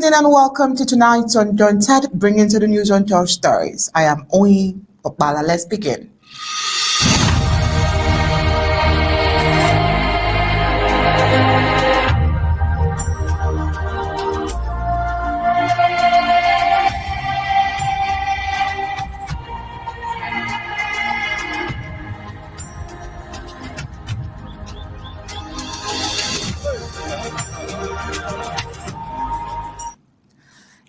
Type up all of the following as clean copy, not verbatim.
evening and welcome to tonight's Undaunted, bringing to the news on top stories. I am Oyi Okbala. Let's begin.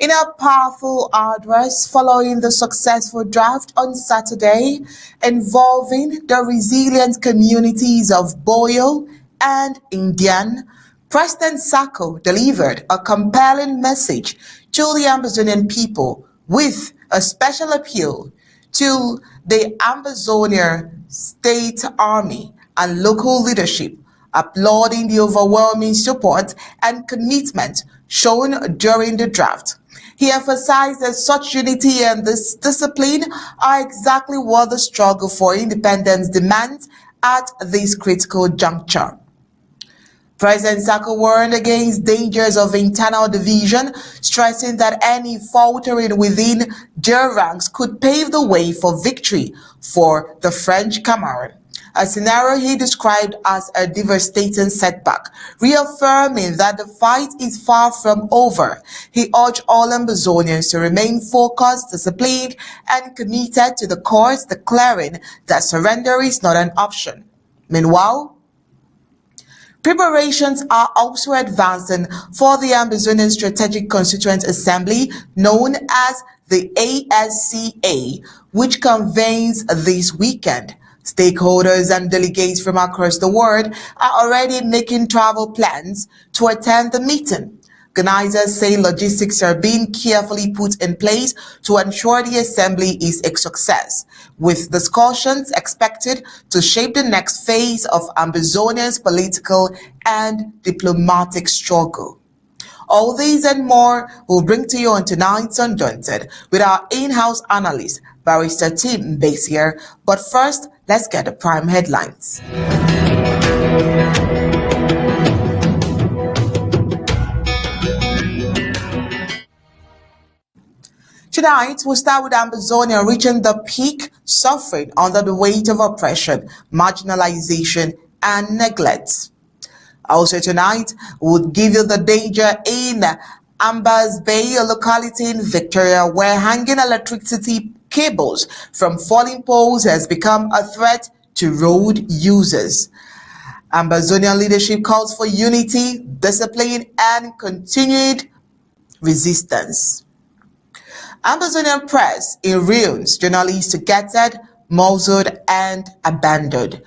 In a powerful address following the successful draft on Saturday involving the resilient communities of Boyo and Ndian, President Sako delivered a compelling message to the Ambazonian people with a special appeal to the Ambazonian state army and local leadership, applauding the overwhelming support and commitment shown during the draft. He emphasized that such unity and this discipline are exactly what the struggle for independence demands at this critical juncture. President Sako warned against dangers of internal division, stressing that any faltering within their ranks could pave the way for victory for the French Cameroon, a scenario he described as a devastating setback. Reaffirming that the fight is far from over, he urged all Ambazonians to remain focused, disciplined, and committed to the cause, declaring that surrender is not an option. Meanwhile, preparations are also advancing for the Ambazonian Strategic Constituent Assembly, known as the ASCA, which convenes this weekend. Stakeholders and delegates from across the world are already making travel plans to attend the meeting. Organizers say logistics are being carefully put in place to ensure the assembly is a success, with discussions expected to shape the next phase of Ambazonia's political and diplomatic struggle. All these and more we'll bring to you on tonight's Undaunted with our in-house analyst, Barrister Tim Mbeseha. But first, let's get the prime headlines. Tonight, we'll start with Ambazonia reaching the peak, suffering under the weight of oppression, marginalization, and neglect. Also tonight, we'll give you the danger in Mbeseha, a locality in Victoria, where hanging electricity cables from falling poles has become a threat to road users. Ambazonian leadership calls for unity, discipline, and continued resistance. Ambazonian press in ruins, journalists gutted, muzzled, and abandoned.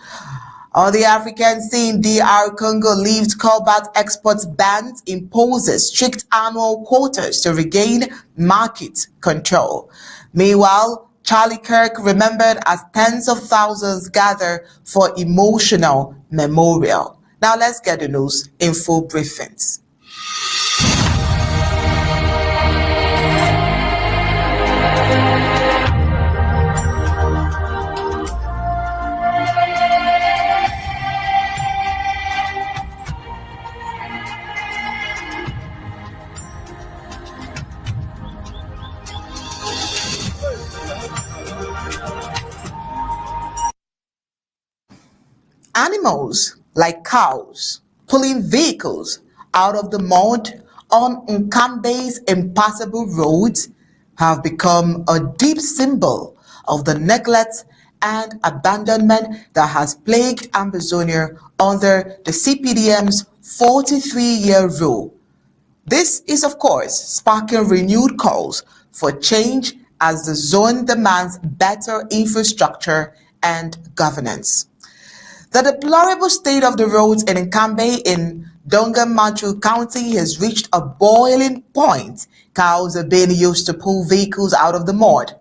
On the African scene, DR Congo leaves cobalt exports bans, imposes strict annual quotas to regain market control. Meanwhile, Charlie Kirk remembered as tens of thousands gather for emotional memorial. Now let's get the news in full briefings. Animals like cows pulling vehicles out of the mud on Nkambe's impassable roads have become a deep symbol of the neglect and abandonment that has plagued Ambazonia under the CPDM's 43-year rule. This is, of course, sparking renewed calls for change as the zone demands better infrastructure and governance. The deplorable state of the roads in Nkambe in Donga-Machu County has reached a boiling point. Cows are being used to pull vehicles out of the mud.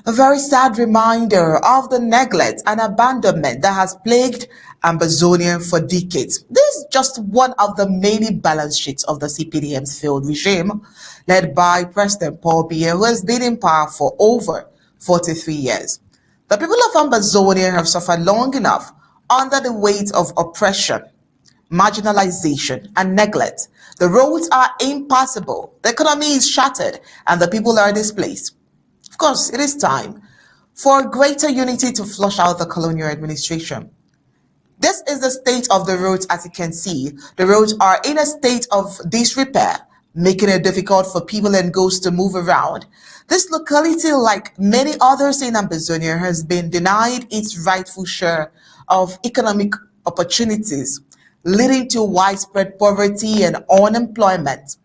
A very sad reminder of the neglect and abandonment that has plagued Ambazonia for decades. This is just one of the many balance sheets of the CPDM's failed regime, led by President Paul Biya, who has been in power for over 43 years. The people of Ambazonia have suffered long enough under the weight of oppression, marginalization, and neglect. The roads are impassable, the economy is shattered, and the people are displaced. Of course, it is time for greater unity to flush out the colonial administration. This is the state of the roads. As you can see, the roads are in a state of disrepair, making it difficult for people and goods to move around. This locality, like many others in Ambazonia, has been denied its rightful share of economic opportunities, leading to widespread poverty and unemployment.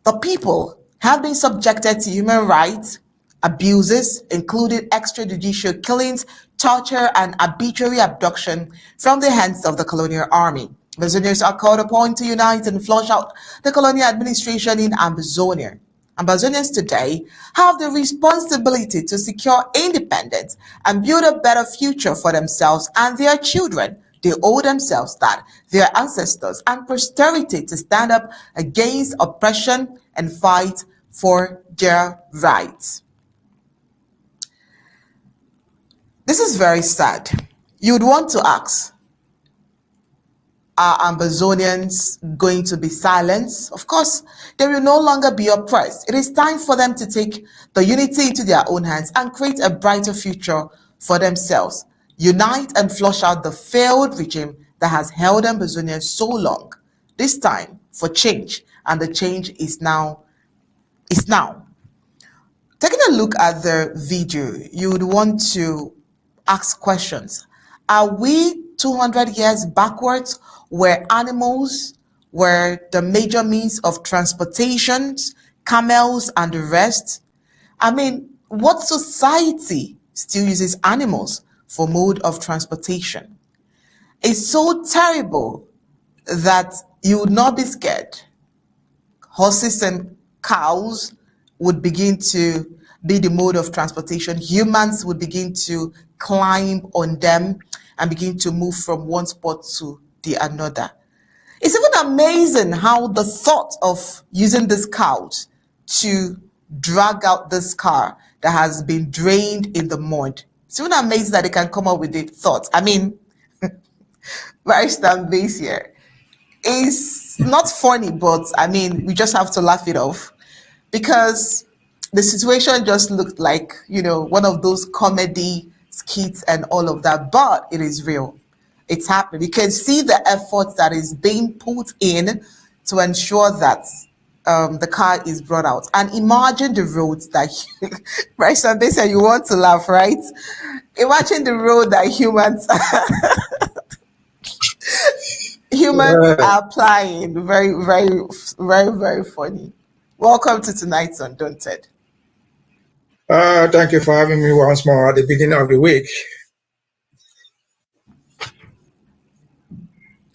The people have been subjected to human rights abuses, including extrajudicial killings, torture, and arbitrary abduction from the hands of the colonial army. Ambazonians are called upon to unite and flush out the colonial administration in Ambazonia. Ambazonians today have the responsibility to secure independence and build a better future for themselves and their children. They owe themselves that, their ancestors, and posterity to stand up against oppression and fight for their rights. This is very sad. You'd want to ask, are Ambazonians going to be silenced? Of course, they will no longer be oppressed. It is time for them to take the unity into their own hands and create a brighter future for themselves. Unite and flush out the failed regime that has held Ambazonians so long. This time for change, and the change is now. Taking a look at the video, you would want to ask questions. Are we 200 years backwards, where animals were the major means of transportation, camels and the rest? I mean, what society still uses animals for mode of transportation? It's so terrible that you would not be scared. Horses and cows would begin to be the mode of transportation. Humans would begin to climb on them and begin to move from one spot to the another. It's even amazing how the thought of using this cows to drag out this car that has been drained in the mud. It's even amazing that they can come up with the thought. I mean, Mbeseha is not funny, but I mean, we just have to laugh it off because the situation just looked like, one of those comedy skits and all of that, but it is real. It's happening. You can see the effort that is being put in to ensure that the car is brought out. And imagine the roads that, right? So they say you want to laugh, right? Imagine the road that humans are applying. Very, very, very, very funny. Welcome to tonight's Undaunted. Thank you for having me once more at the beginning of the week.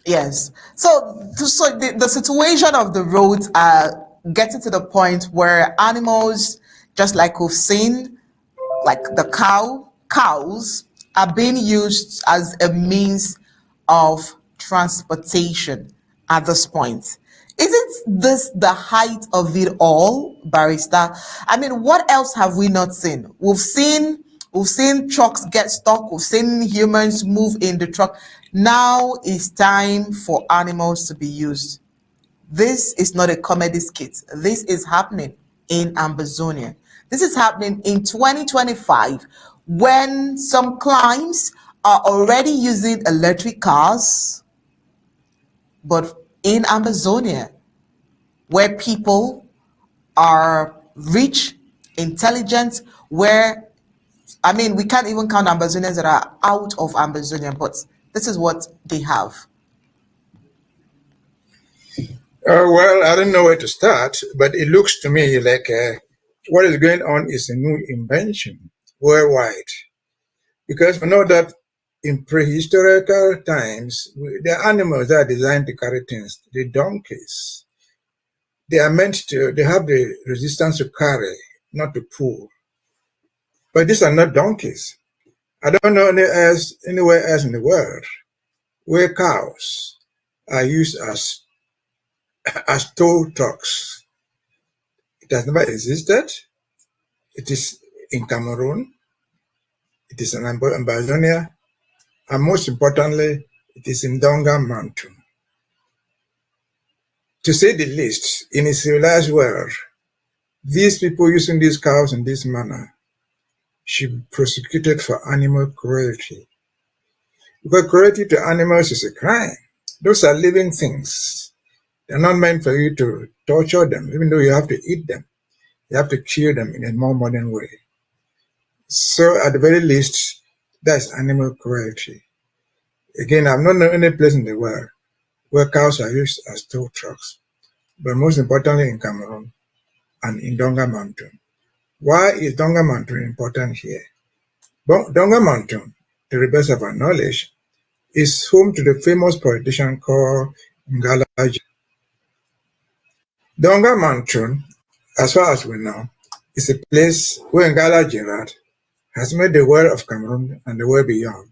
Yes. So the situation of the roads are getting to the point where animals, just like we've seen, like the cows are being used as a means of transportation at this point. Isn't this the height of it all, Barrister? I mean, what else have we not seen? We've seen trucks get stuck. We've seen humans move in the truck. Now it's time for animals to be used. This is not a comedy skit. This is happening in Ambazonia. This is happening in 2025 when some climes are already using electric cars, but in Ambazonia, where people are rich, intelligent, where, I mean, we can't even count Ambazonians that are out of Ambazonia, but this is what they have. Well, I don't know where to start, but it looks to me like what is going on is a new invention worldwide. Because we know that in prehistorical times, the animals that are designed to carry things, the donkeys, they have the resistance to carry, not to pull. But these are not donkeys. I don't know anywhere else in the world where cows are used as tow trucks. It has never existed. It is in Cameroon. It is in Ambazonia. And most importantly, it is in Donga Mountain. To say the least, in a civilized world, these people using these cows in this manner should be prosecuted for animal cruelty. Because cruelty to animals is a crime. Those are living things. They're not meant for you to torture them, even though you have to eat them. You have to kill them in a more modern way. So at the very least, that's animal cruelty. Again, I've not known any place in the world where cows are used as tow trucks, but most importantly in Cameroon and in Donga Mountain. Why is Donga Mountain important here? Donga Mountain, to the best of our knowledge, is home to the famous politician called Ngala. Donga Mountain, as far as we know, is a place where Ngala Gerard has made the world of Cameroon and the world beyond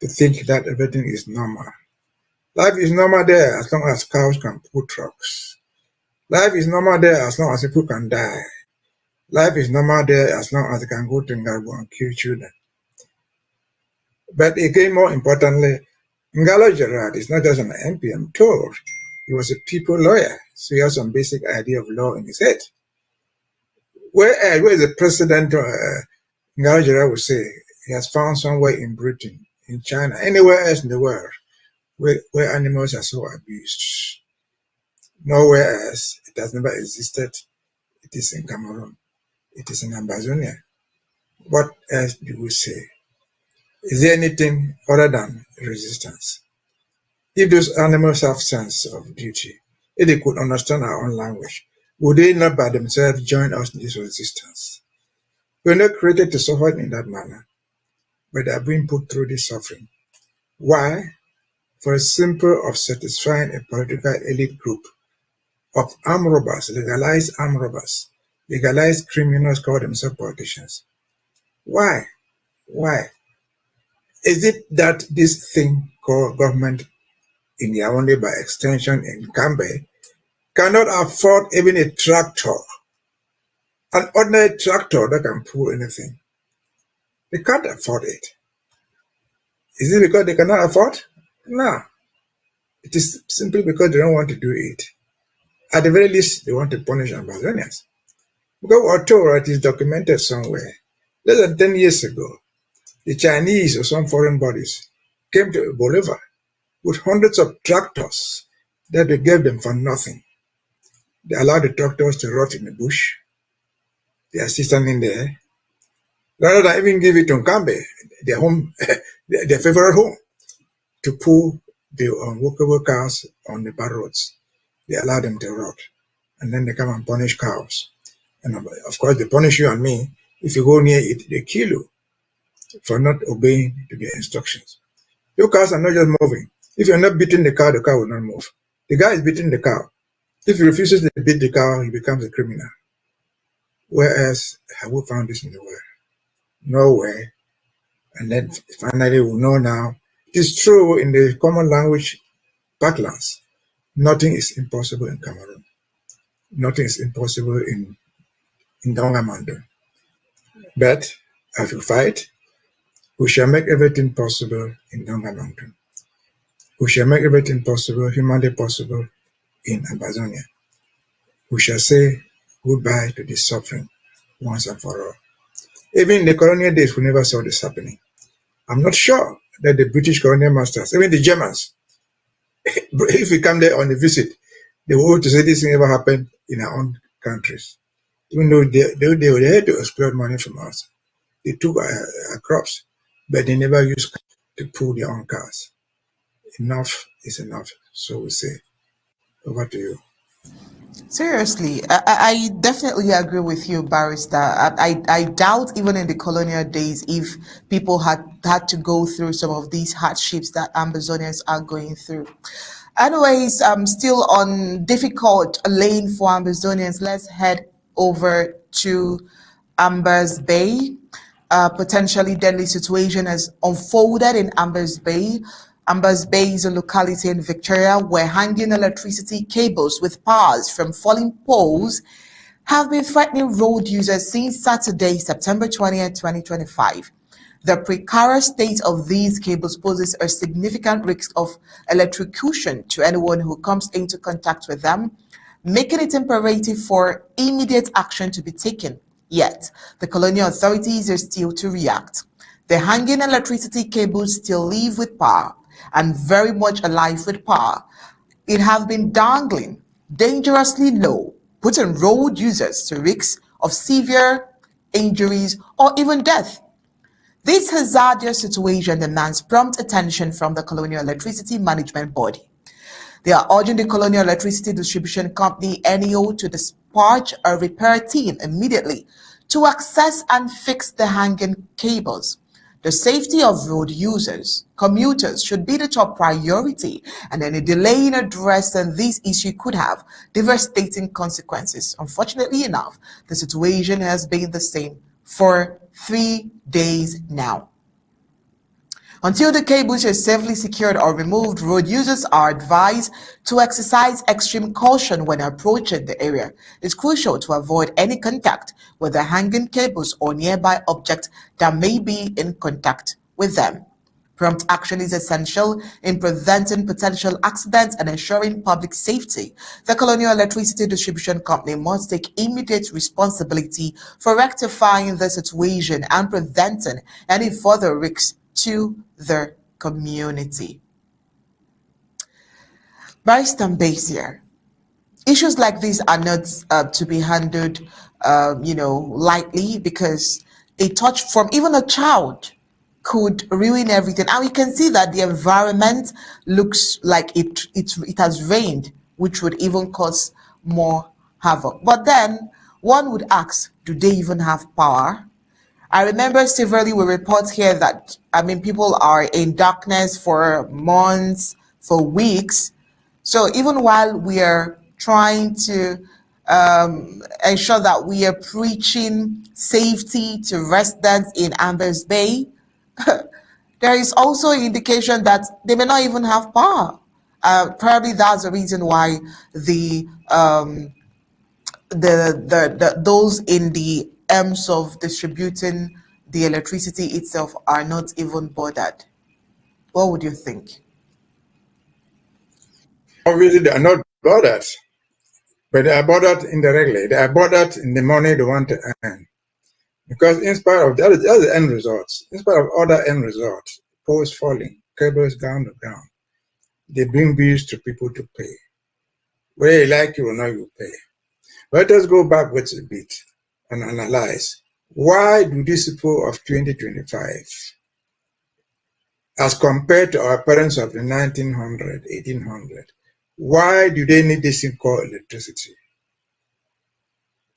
to think that everything is normal. Life is normal there as long as cows can pull trucks. Life is normal there as long as people can die. Life is normal there as long as they can go to Ngabo and kill children. But again, more importantly, Ngalo Gerard is not just an MP, I'm told. He was a people lawyer, so he has some basic idea of law in his head. Where is the president, Ngalo Gerard would say, he has found somewhere in Britain, in China, anywhere else in the world, where animals are so abused. Nowhere else. It has never existed. It is in Cameroon. It is in Ambazonia. What else do we say? Is there anything other than resistance? If those animals have sense of duty, if they could understand our own language, would they not by themselves join us in this resistance? We are not created to suffer in that manner, but they are being put through this suffering. Why? For a simple of satisfying a political elite group of armed robbers, legalized armed robbers, legalized criminals call themselves politicians. Why? Why? Is it that this thing called government in Yaoundé by extension in Cambe cannot afford even a tractor, an ordinary tractor that can pull anything? They can't afford it. Is it because they cannot afford? No. It is simply because they don't want to do it. At the very least, they want to punish Ambazonians. Because we're told it is documented somewhere. Less than 10 years ago, the Chinese or some foreign bodies came to Bolivar with hundreds of tractors that they gave them for nothing. They allowed the tractors to rot in the bush. They are still standing there. Rather than even give it to Nkambe, their home, their favorite home, to pull the unworkable cows on the bad roads. They allow them to rot. And then they come and punish cows. And of course, they punish you and me. If you go near it, they kill you for not obeying to their instructions. Your cows are not just moving. If you're not beating the cow will not move. The guy is beating the cow. If he refuses to beat the cow, he becomes a criminal. Where else have we found this in the world? Nowhere. And then finally we know now, it is true in the common language parlance. Nothing is impossible in Cameroon. Nothing is impossible in Donga Mountain. But as we fight, we shall make everything possible in Donga Mountain. We shall make everything possible, humanly possible, in Ambazonia. We shall say goodbye to this suffering once and for all. Even in the colonial days, we never saw this happening. I'm not sure that the British colonial masters, even the Germans, if we come there on a visit, they will want to say this thing ever happened in our own countries. Even though they had to exploit money from us. They took our crops, but they never used to pull their own cars. Enough is enough, so we say. Over to you. Seriously, I definitely agree with you, Barrister. I doubt even in the colonial days if people had to go through some of these hardships that Ambazonians are going through. Anyways, still on difficult lane for Ambazonians. Let's head over to Ambers Bay. A potentially deadly situation has unfolded in Ambers Bay. Ambers Bay is a locality in Victoria where hanging electricity cables with powers from falling poles have been threatening road users since Saturday, September 20th, 2025. The precarious state of these cables poses a significant risk of electrocution to anyone who comes into contact with them, making it imperative for immediate action to be taken. Yet, the colonial authorities are still to react. The hanging electricity cables still live with power and very much alive with power. It has been dangling dangerously low, putting road users to risks of severe injuries or even death. This hazardous situation demands prompt attention from the Colonial Electricity Management Body. They are urging the Colonial Electricity Distribution Company (NEO) to dispatch a repair team immediately to access and fix the hanging cables. The safety of road users, commuters, should be the top priority, and any delay in addressing this issue could have devastating consequences. Unfortunately enough, the situation has been the same for 3 days now. Until the cables are safely secured or removed, road users are advised to exercise extreme caution when approaching the area. It's crucial to avoid any contact with the hanging cables or nearby objects that may be in contact with them. Prompt action is essential in preventing potential accidents and ensuring public safety. The Colonial Electricity Distribution Company must take immediate responsibility for rectifying the situation and preventing any further risks to the community. Barrister Mbeseha, issues like these are not to be handled, lightly, because a touch from even a child could ruin everything. And we can see that the environment looks like it has rained, which would even cause more havoc. But then one would ask, do they even have power? I remember severally we report here that, people are in darkness for months, for weeks. So even while we are trying to ensure that we are preaching safety to residents in Ambers Bay, there is also an indication that they may not even have power. Probably that's the reason why the those in the arms of distributing the electricity itself are not even bothered. What would you think? Obviously, they are not bothered, but they are bothered indirectly. They are bothered in the money they want to earn. Because in spite of that, that's the end results. In spite of other end results, poles falling, cables down the ground, they bring bills to people to pay. Whether you like it or not, you pay. Let us go backwards a bit and analyze. Why do these people of 2025, as compared to our parents of the 1900, 1800, why do they need this thing called electricity?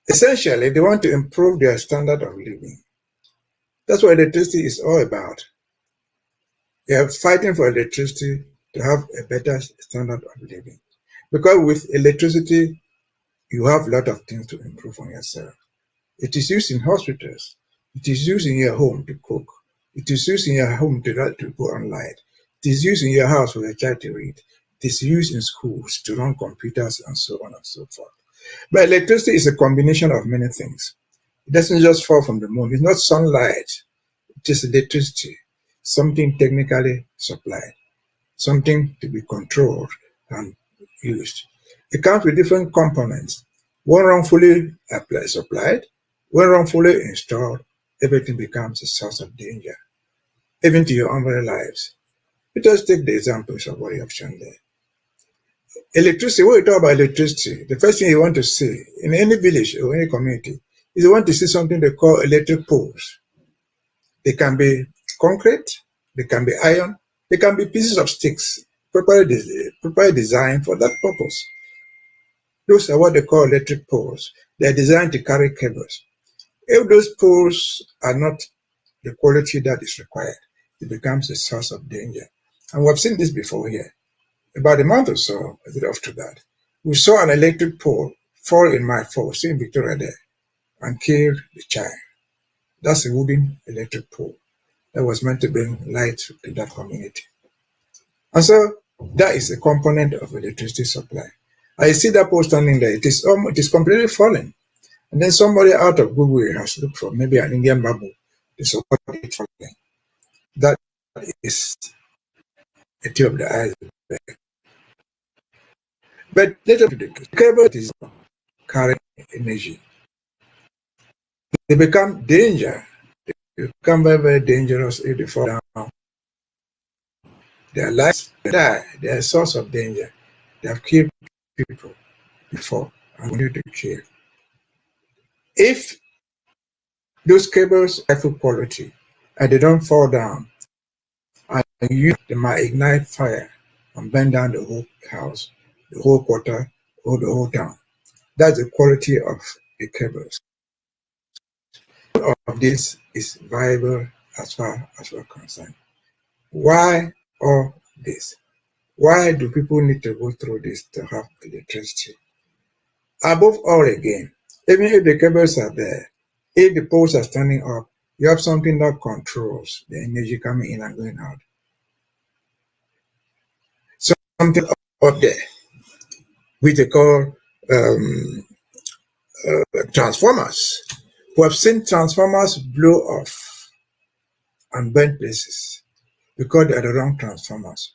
Essentially, they want to improve their standard of living. That's what electricity is all about. They are fighting for electricity to have a better standard of living. Because with electricity, you have a lot of things to improve on yourself. It is used in hospitals. It is used in your home to cook. It is used in your home to go online. It is used in your house for your child to read. It is used in schools to run computers and so on and so forth. But electricity is a combination of many things. It doesn't just fall from the moon. It's not sunlight. It is electricity, something technically supplied, something to be controlled and used. It comes with different components. One wrongfully supplied, when wrongfully installed, everything becomes a source of danger, even to your own very lives. Let us take the examples of what you have shown there. Electricity, when we talk about electricity, the first thing you want to see in any village or any community is you want to see something they call electric poles. They can be concrete, they can be iron, they can be pieces of sticks, properly designed for that purpose. Those are what they call electric poles. They are designed to carry cables. If those poles are not the quality that is required, it becomes a source of danger. And we've seen this before here. About a month or so, a bit after that, we saw an electric pole fall in my force in Victoria there and kill the child. That's a wooden electric pole that was meant to bring light to that community. And so that is a component of electricity supply. I see that pole standing there. It is completely falling. And then somebody out of Google has looked for maybe an Indian bamboo to support it falling. That is the tip of the iceberg. But later, the cable is carrying energy. They become danger. They become very, very dangerous if they fall down. Their lives die. They are a source of danger. They have killed people before and continue to kill. If those cables are full quality and they don't fall down, and they might ignite fire and burn down the whole house, the whole quarter, or the whole town. That's the quality of the cables. All of this is viable as far as we're concerned. Why all this? Why do people need to go through this to have electricity? Above all, again, even if the cables are there, if the poles are standing up, you have something that controls the energy coming in and going out. Something up there, which they call transformers. We have seen transformers blow off and burn places because they are the wrong transformers.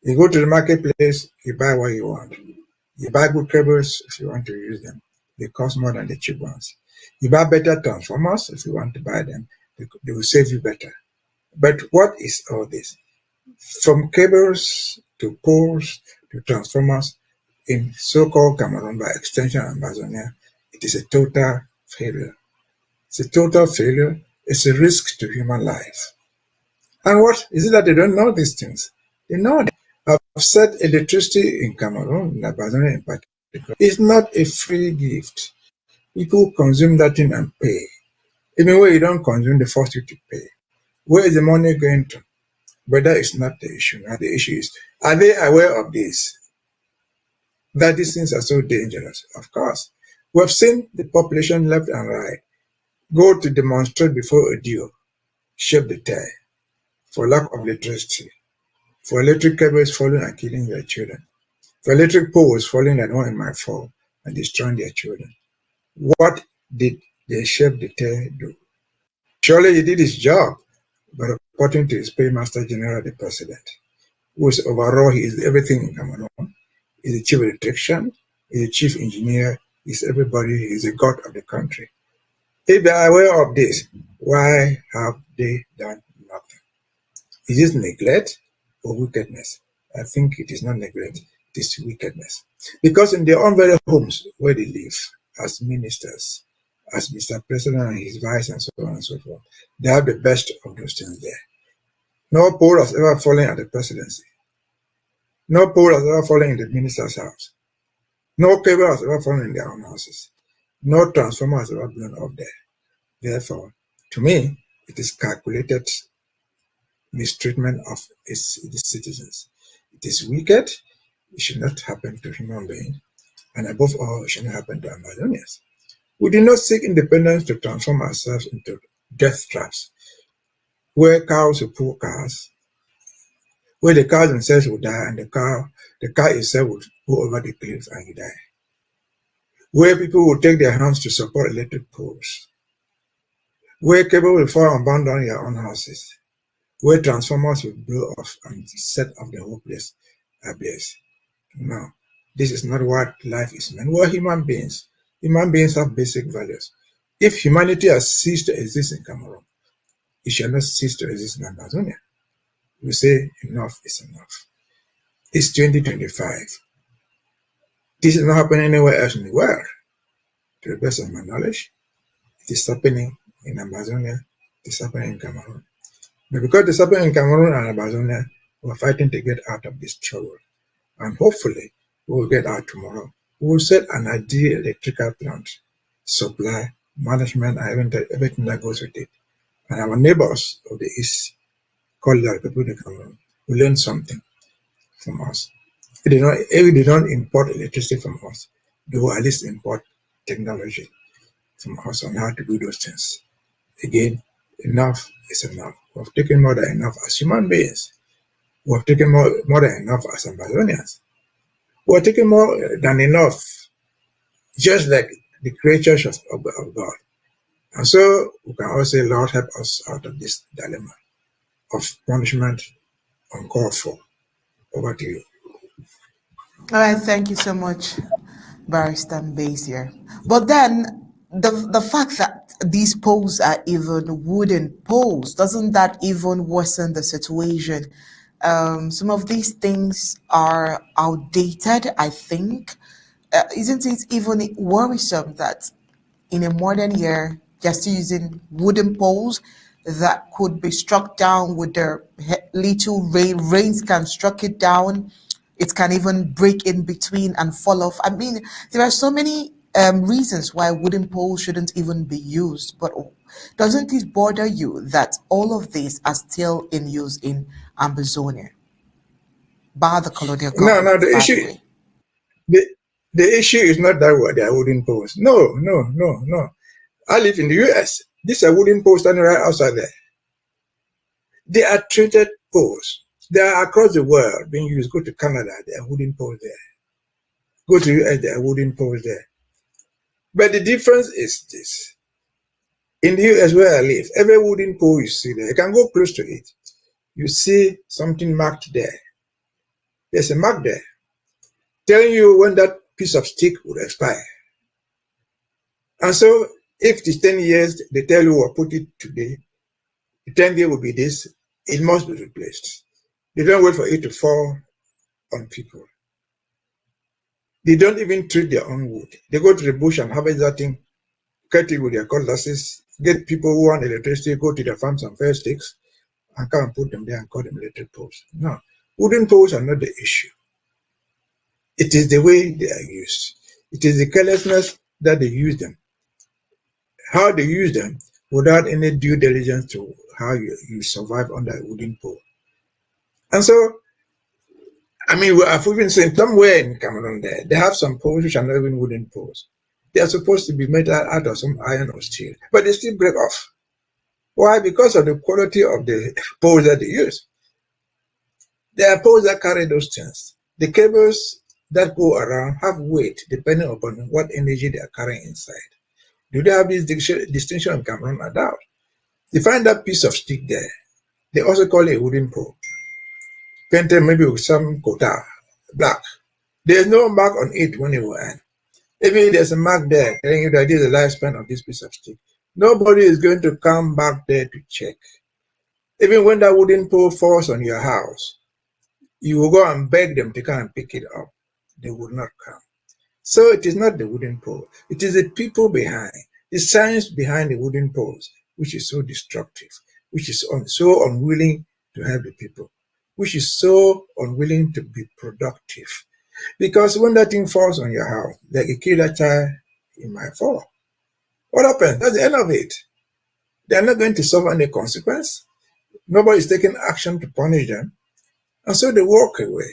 You go to the marketplace, you buy what you want. You buy good cables if you want to use them. They cost more than the cheap ones. You buy better transformers if you want to buy them. They will save you better. But what is all this? From cables to poles to transformers in so-called Cameroon, by extension Ambazonian, it is a total failure. It's a total failure. It's a risk to human life. And what is it that they don't know these things? They know that. I've said electricity in Cameroon, in Ambazonian in particular, is not a free gift. People consume that thing and pay. Even when you don't consume, they force you to pay. Where is the money going to? But that is not the issue. Now the issue is, are they aware of this? That these things are so dangerous? Of course. We have seen the population left and right go to demonstrate before a deal, shape the tie, for lack of electricity, for electric cables falling and killing their children, for electric poles falling and one might fall and destroying their children. What did the chef de terre do? Surely he did his job, but according to his paymaster general, the president, who is overall, he is everything in Cameroon. He is the chief electrician, he is the chief engineer, he is everybody, he is the god of the country. If they are aware of this, why have they done nothing? Is this neglect or wickedness? I think it is not neglect, it is wickedness. Because in their own very homes where they live, as ministers, as Mr. President and his vice and so on and so forth, they have the best of those things there. No pole has ever fallen at the presidency. No pole has ever fallen in the minister's house. No cable has ever fallen in their own houses. No transformer has ever blown up there. Therefore, to me, it is calculated mistreatment of its citizens. It is wicked. It should not happen to human beings. And above all, it should not happen to Ambazonians. We did not seek independence to transform ourselves into death traps, where cows will pull cars, where the cows themselves will die and the car itself will go over the cliff and you die, where people will take their hands to support electric poles, where cable will fall and burn down your own houses, where transformers will blow off and set off the whole place ablaze. No, this is not what life is meant. We're human beings. Human beings have basic values. If humanity has ceased to exist in Cameroon, it shall not cease to exist in Amazonia. We say enough is enough. It's 2025. This is not happening anywhere else in the world. To the best of my knowledge, it is happening in Amazonia, it is happening in Cameroon. But because it's happening in Cameroon and Amazonia, we're fighting to get out of this trouble. And hopefully, we will get out tomorrow. We will set an ideal electrical plant, supply, management, and everything that goes with it. And our neighbors of the East, called the Republic of Cameroon, will learn something from us. If they don't import electricity from us, they will at least import technology from us on how to do those things. Again, enough is enough. We have taken more than enough as human beings. We have taken more than enough as Ambazonians. We are taking more than enough, just like the creatures of God. And so we can all say, Lord, help us out of this dilemma. of punishment uncalled for. Over to you. All right, thank you so much, Barrister Mbeseha. But then the fact that these poles are even wooden poles, doesn't that even worsen the situation? Some of these things are outdated, I think. Isn't it even worrisome that in a modern year, they're still using wooden poles that could be struck down with their little rains can struck it down. It can even break in between and fall off. I mean, there are so many reasons why wooden poles shouldn't even be used. But doesn't it bother you that all of these are still in use in Ambazonia by the colonial No, government, by the way? the, the issue is not that what they are wooden poles. No. I live in the US. These are wooden poles standing right outside there. They are treated poles. They are across the world being used. Go to Canada, there are wooden poles there. Go to the US, there are wooden poles there. But the difference is this. In the US where I live, every wooden pole you see there, you can go close to it. You see something marked there. There's a mark there telling you when that piece of stick would expire. And so if it's 10 years, they tell you or put it today, the 10 year will be this, it must be replaced. They don't wait for it to fall on people. They don't even treat their own wood. They go to the bush and harvest that thing, cut it with their cutlasses, get people who want electricity, go to their farms and fell sticks, and come and put them there and call them electric poles. No, wooden poles are not the issue. It is the way they are used. It is the carelessness that they use them. How they use them without any due diligence to how you survive under a wooden pole. And so, I mean, I've even seen somewhere in Cameroon there, they have some poles which are not even wooden poles. They are supposed to be made out of some iron or steel, but they still break off. Why? Because of the quality of the poles that they use. There are poles that carry those things. The cables that go around have weight depending upon what energy they are carrying inside. Do they have this distinction in Cameroon? I doubt. You find that piece of stick there. They also call it a wooden pole. Painted maybe with some cotta, black. There's no mark on it when you were in. Even if there's a mark there telling you that this is the lifespan of this piece of stick, nobody is going to come back there to check. Even when that wooden pole falls on your house, you will go and beg them to come and pick it up. They will not come. So it is not the wooden pole. It is the people behind, the science behind the wooden poles, which is so destructive, which is so unwilling to help the people, which is so unwilling to be productive. Because when that thing falls on your house, like a killer child, it might fall. What happens? That's the end of it. They're not going to suffer any consequence. Nobody is taking action to punish them. And so they walk away.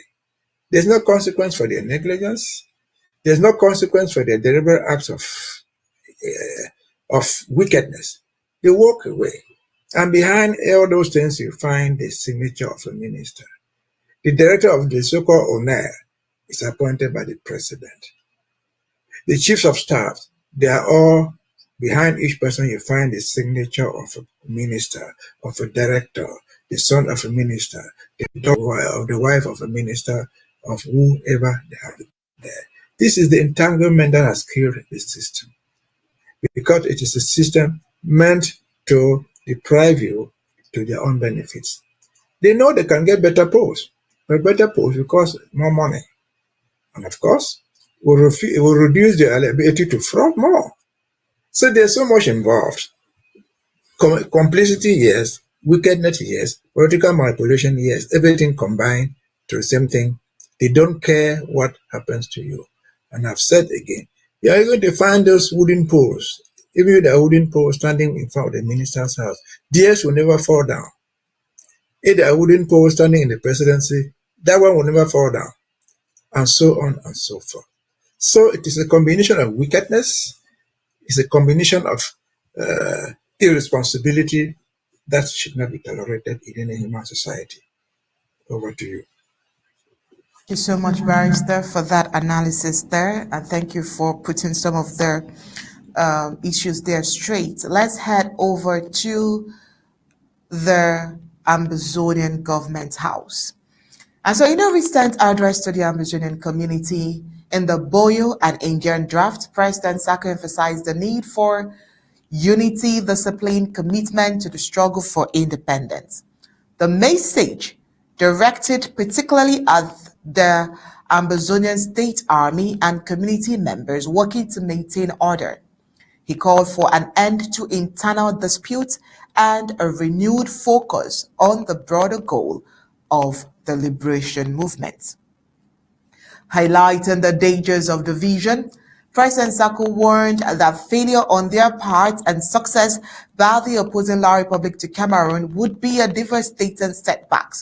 There's no consequence for their negligence. There's no consequence for their deliberate acts of wickedness. They walk away. And behind all those things, you find the signature of a minister. The director of the so-called ONER is appointed by the president. The chiefs of staff, they are all, behind each person you find the signature of a minister, of a director, the son of a minister, the daughter of the wife of a minister, of whoever they have there. This is the entanglement that has killed the system, because it is a system meant to deprive you to their own benefits. They know they can get better posts, but better posts will cost more money. And of course, it will reduce their ability to fraud more. So there's so much involved. Complicity, yes. Wickedness, yes. Political manipulation, yes. Everything combined to the same thing. They don't care what happens to you. And I've said again, you are going to find those wooden poles, even with a wooden pole standing in front of the minister's house. Theirs will never fall down. If there are wooden pole standing in the presidency, that one will never fall down. And so on and so forth. So it is a combination of wickedness, it's a combination of irresponsibility that should not be tolerated in any human society. Over to you. Thank you so much, Barrister, for that analysis there, and thank you for putting some of the issues there straight. Let's head over to the Ambazonian government house. And so in a recent address to the Ambazonian community in the Boyo and Ndian draft, President Sako emphasized the need for unity, discipline, commitment to the struggle for independence. The message directed particularly at the Ambazonian State Army and community members working to maintain order. He called for an end to internal disputes and a renewed focus on the broader goal of the liberation movement. Highlighting the dangers of division, President Sako warned that failure on their part and success by the opposing La Republic to Cameroon would be a devastating setback.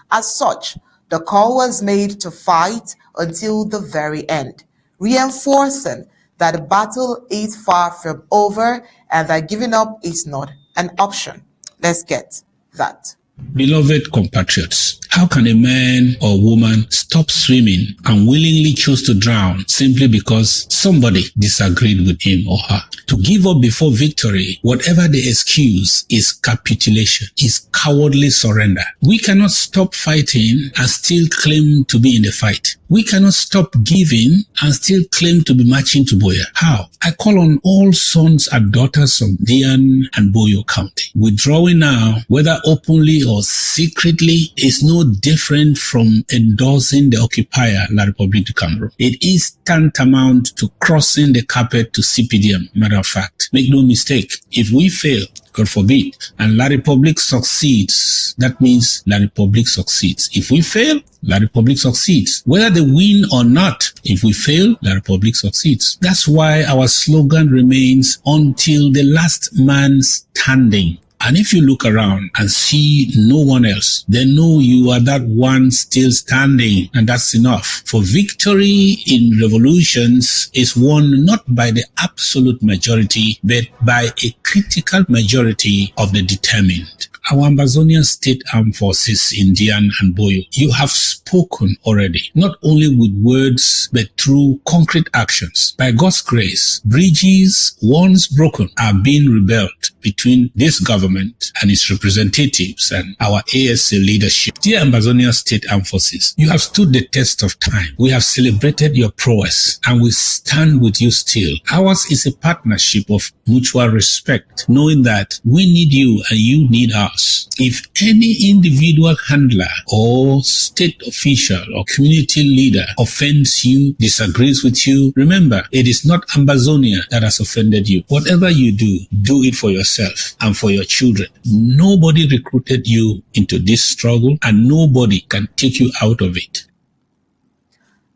As such, the call was made to fight until the very end, reinforcing that the battle is far from over and that giving up is not an option. Let's get that. Beloved compatriots, how can a man or woman stop swimming and willingly choose to drown simply because somebody disagreed with him or her? To give up before victory, whatever the excuse, is capitulation, is cowardly surrender. We cannot stop fighting and still claim to be in the fight. We cannot stop giving and still claim to be marching to Boya. How? I call on all sons and daughters of Ndian and Boyo County. Withdrawing now, whether openly or secretly, is no different from endorsing the occupier, La Republique du Cameroon. It is tantamount to crossing the carpet to CPDM, matter of fact. Make no mistake, if we fail, God forbid, and La Republique succeeds, that means La Republique succeeds. If we fail, La Republique succeeds. Whether they win or not, if we fail, La Republique succeeds. That's why our slogan remains, until the last man standing. And if you look around and see no one else, then know you are that one still standing, and that's enough. For victory in revolutions is won not by the absolute majority, but by a critical majority of the determined. Our Ambazonian state armed forces, Ndian and Boyo, you have spoken already, not only with words, but through concrete actions. By God's grace, bridges once broken are being rebuilt between this government and its representatives and our ASA leadership. Dear Ambazonian state armed forces, you have stood the test of time. We have celebrated your prowess and we stand with you still. Ours is a partnership of mutual respect, knowing that we need you and you need us. If any individual handler or state official or community leader offends you, disagrees with you, remember, it is not Ambazonia that has offended you. Whatever you do, do it for yourself and for your children. Nobody recruited you into this struggle and nobody can take you out of it.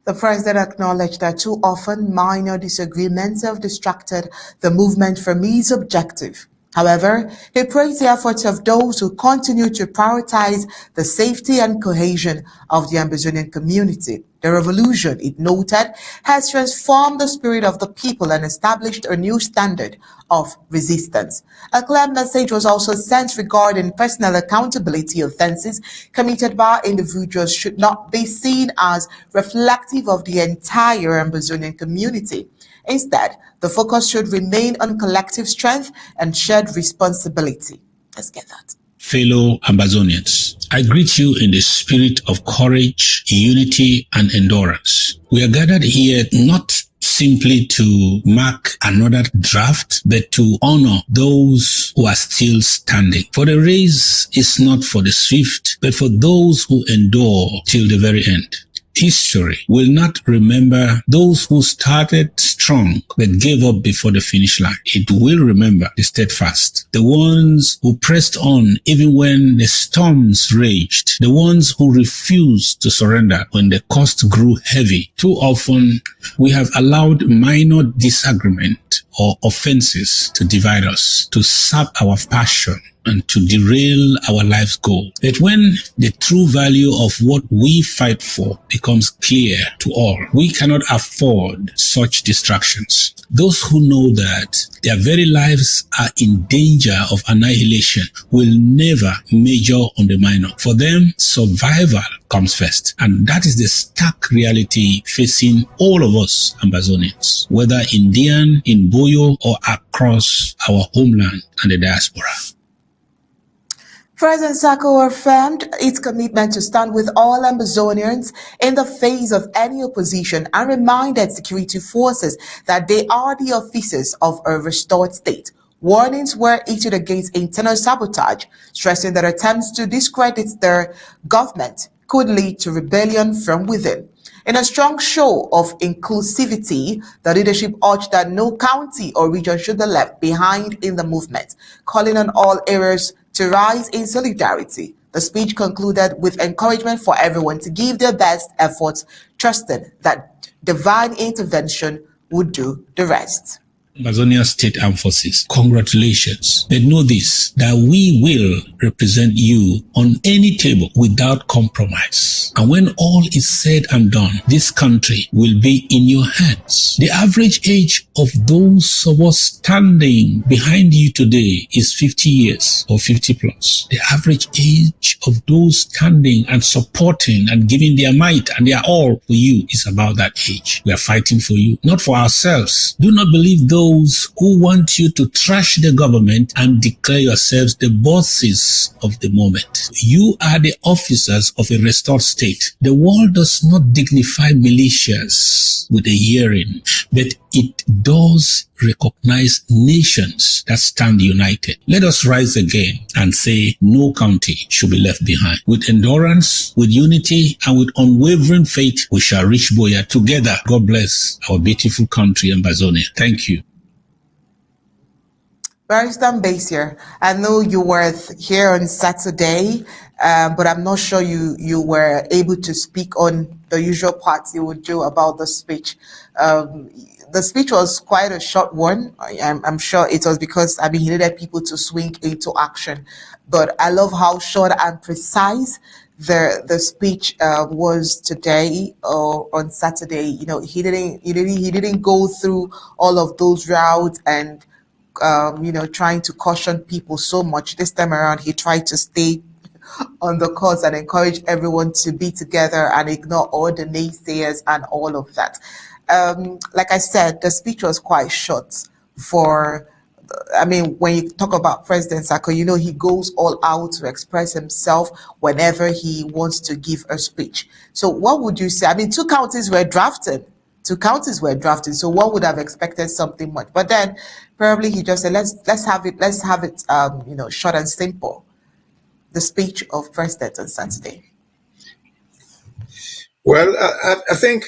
The president acknowledged that too often minor disagreements have distracted the movement from its objective. However, he praised the efforts of those who continue to prioritize the safety and cohesion of the Ambazonian community. The revolution, it noted, has transformed the spirit of the people and established a new standard of resistance. A clear message was also sent regarding personal accountability. Offenses committed by individuals should not be seen as reflective of the entire Ambazonian community. Instead, the focus should remain on collective strength and shared responsibility. Let's get that. Fellow Ambazonians, I greet you in the spirit of courage, unity, and endurance. We are gathered here not simply to mark another draft, but to honor those who are still standing. For the race is not for the swift, but for those who endure till the very end. History will not remember those who started strong but gave up before the finish line. It will remember the steadfast, the ones who pressed on even when the storms raged, the ones who refused to surrender when the cost grew heavy. Too often, we have allowed minor disagreement or offenses to divide us, to sap our passion, and to derail our life's goal. But when the true value of what we fight for becomes clear to all, we cannot afford such distractions. Those who know that their very lives are in danger of annihilation will never major on the minor. For them, survival comes first. And that is the stark reality facing all of us Ambazonians, whether in Ndian, in Boyo, or across our homeland and the diaspora. President Sako affirmed its commitment to stand with all Ambazonians in the face of any opposition and reminded security forces that they are the officers of a restored state. Warnings were issued against internal sabotage, stressing that attempts to discredit their government could lead to rebellion from within. In a strong show of inclusivity, the leadership urged that no county or region should be left behind in the movement, calling on all areas to rise in solidarity. The speech concluded with encouragement for everyone to give their best efforts, trusting that divine intervention would do the rest. Ambazonian State Armed Forces, congratulations. But know this, that we will represent you on any table without compromise. And when all is said and done, this country will be in your hands. The average age of those of us standing behind you today is 50 years or 50 plus. The average age of those standing and supporting and giving their might and their all for you is about that age. We are fighting for you, not for ourselves. Do not believe those who want you to trash the government and declare yourselves the bosses of the moment. You are the officers of a restored state. The world does not dignify militias with a hearing, but it does recognize nations that stand united. Let us rise again and say no county should be left behind. With endurance, with unity, and with unwavering faith, we shall reach Boya together. God bless our beautiful country, Ambazonia. Thank you. Barrister Mbeseha, I know you were here on Saturday, but I'm not sure you were able to speak on the usual parts you would do about the speech. The speech was quite a short one. I'm sure it was because he needed people to swing into action. But I love how short and precise the speech was today or on Saturday. You know, he didn't go through all of those routes and trying to caution people so much. This time around, he tried to stay on the course and encourage everyone to be together and ignore all the naysayers and all of that. Like I said, the speech was quite short when you talk about President Sako, he goes all out to express himself whenever he wants to give a speech. So what would you say? Two counties were drafted. So one would have expected something much. But then probably he just said, let's have it short and simple. The speech of President on Saturday. Well, I think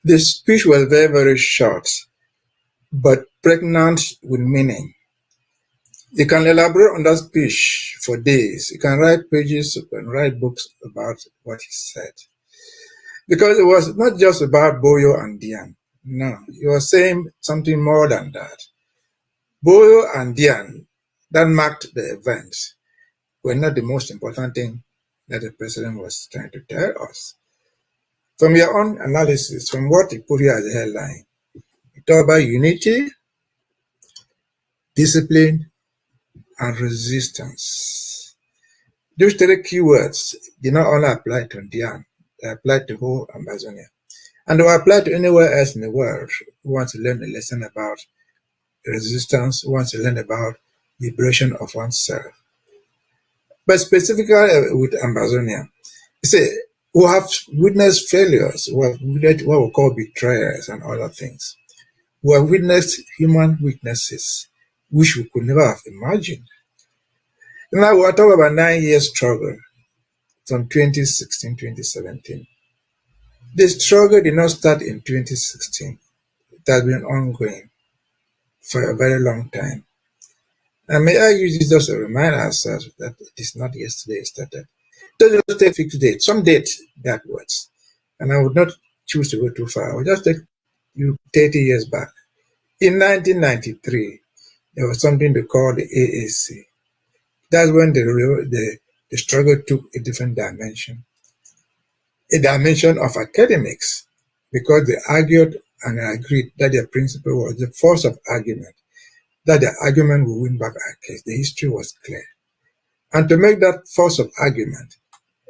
the speech was very, very short, but pregnant with meaning. You can elaborate on that speech for days. You can write pages, you can write books about what he said. Because it was not just about Boyo and Ndian. No, he was saying something more than that. Boyo and Ndian, that marked the events, were not the most important thing that the president was trying to tell us. From your own analysis, from what he put here as a headline, he talked about unity, discipline, and resistance. Those three keywords did not only apply to Ndian, they apply to whole Ambazonia. And they will apply to anywhere else in the world who wants to learn a lesson about resistance, who wants to learn about liberation of oneself. But specifically with Ambazonia, you see, who have witnessed failures, who have witnessed what we call betrayals and other things, who have witnessed human weaknesses, which we could never have imagined. Now we're talking about 9 years struggle from 2016 to 2017. The struggle did not start in 2016. It has been ongoing for a very long time. And may I use this just to remind ourselves that it is not yesterday it started. Don't just take fixed date, some date backwards. And I would not choose to go too far. I would just take you 30 years back. In 1993, there was something they called the AAC. That's when the struggle took a different dimension. A dimension of academics, because they argued and agreed that their principle was the force of argument, that the argument will win back our case. The history was clear. And to make that force of argument,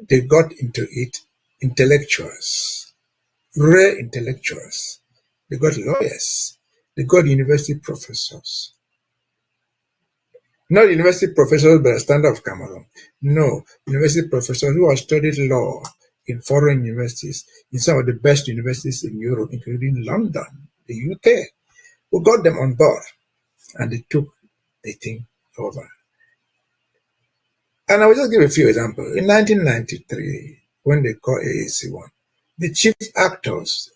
they got into it intellectuals, rare intellectuals. They got lawyers. They got university professors. Not university professors by the standard of Cameroon. No, university professors who have studied law in foreign universities, in some of the best universities in Europe, including London, the UK. We got them on board, and they took the thing over. And I will just give a few examples. In 1993, when they called AAC1, the chief actors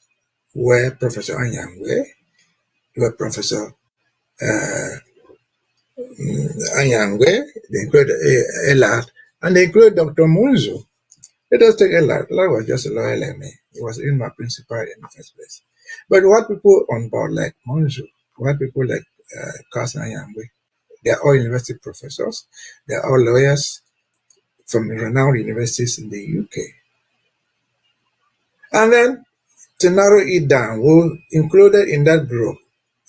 were Professor Anyangwe, were Professor Anyangwe, they included Elad, and they included Dr. Munzu. Let us take Elad. Elad was just a lawyer like me. He was even my principal in the first place. But what people on board like Munzu, what people like Carson Anyangwe, they are all university professors, they are all lawyers from renowned universities in the UK. And then, to narrow it down, we included in that group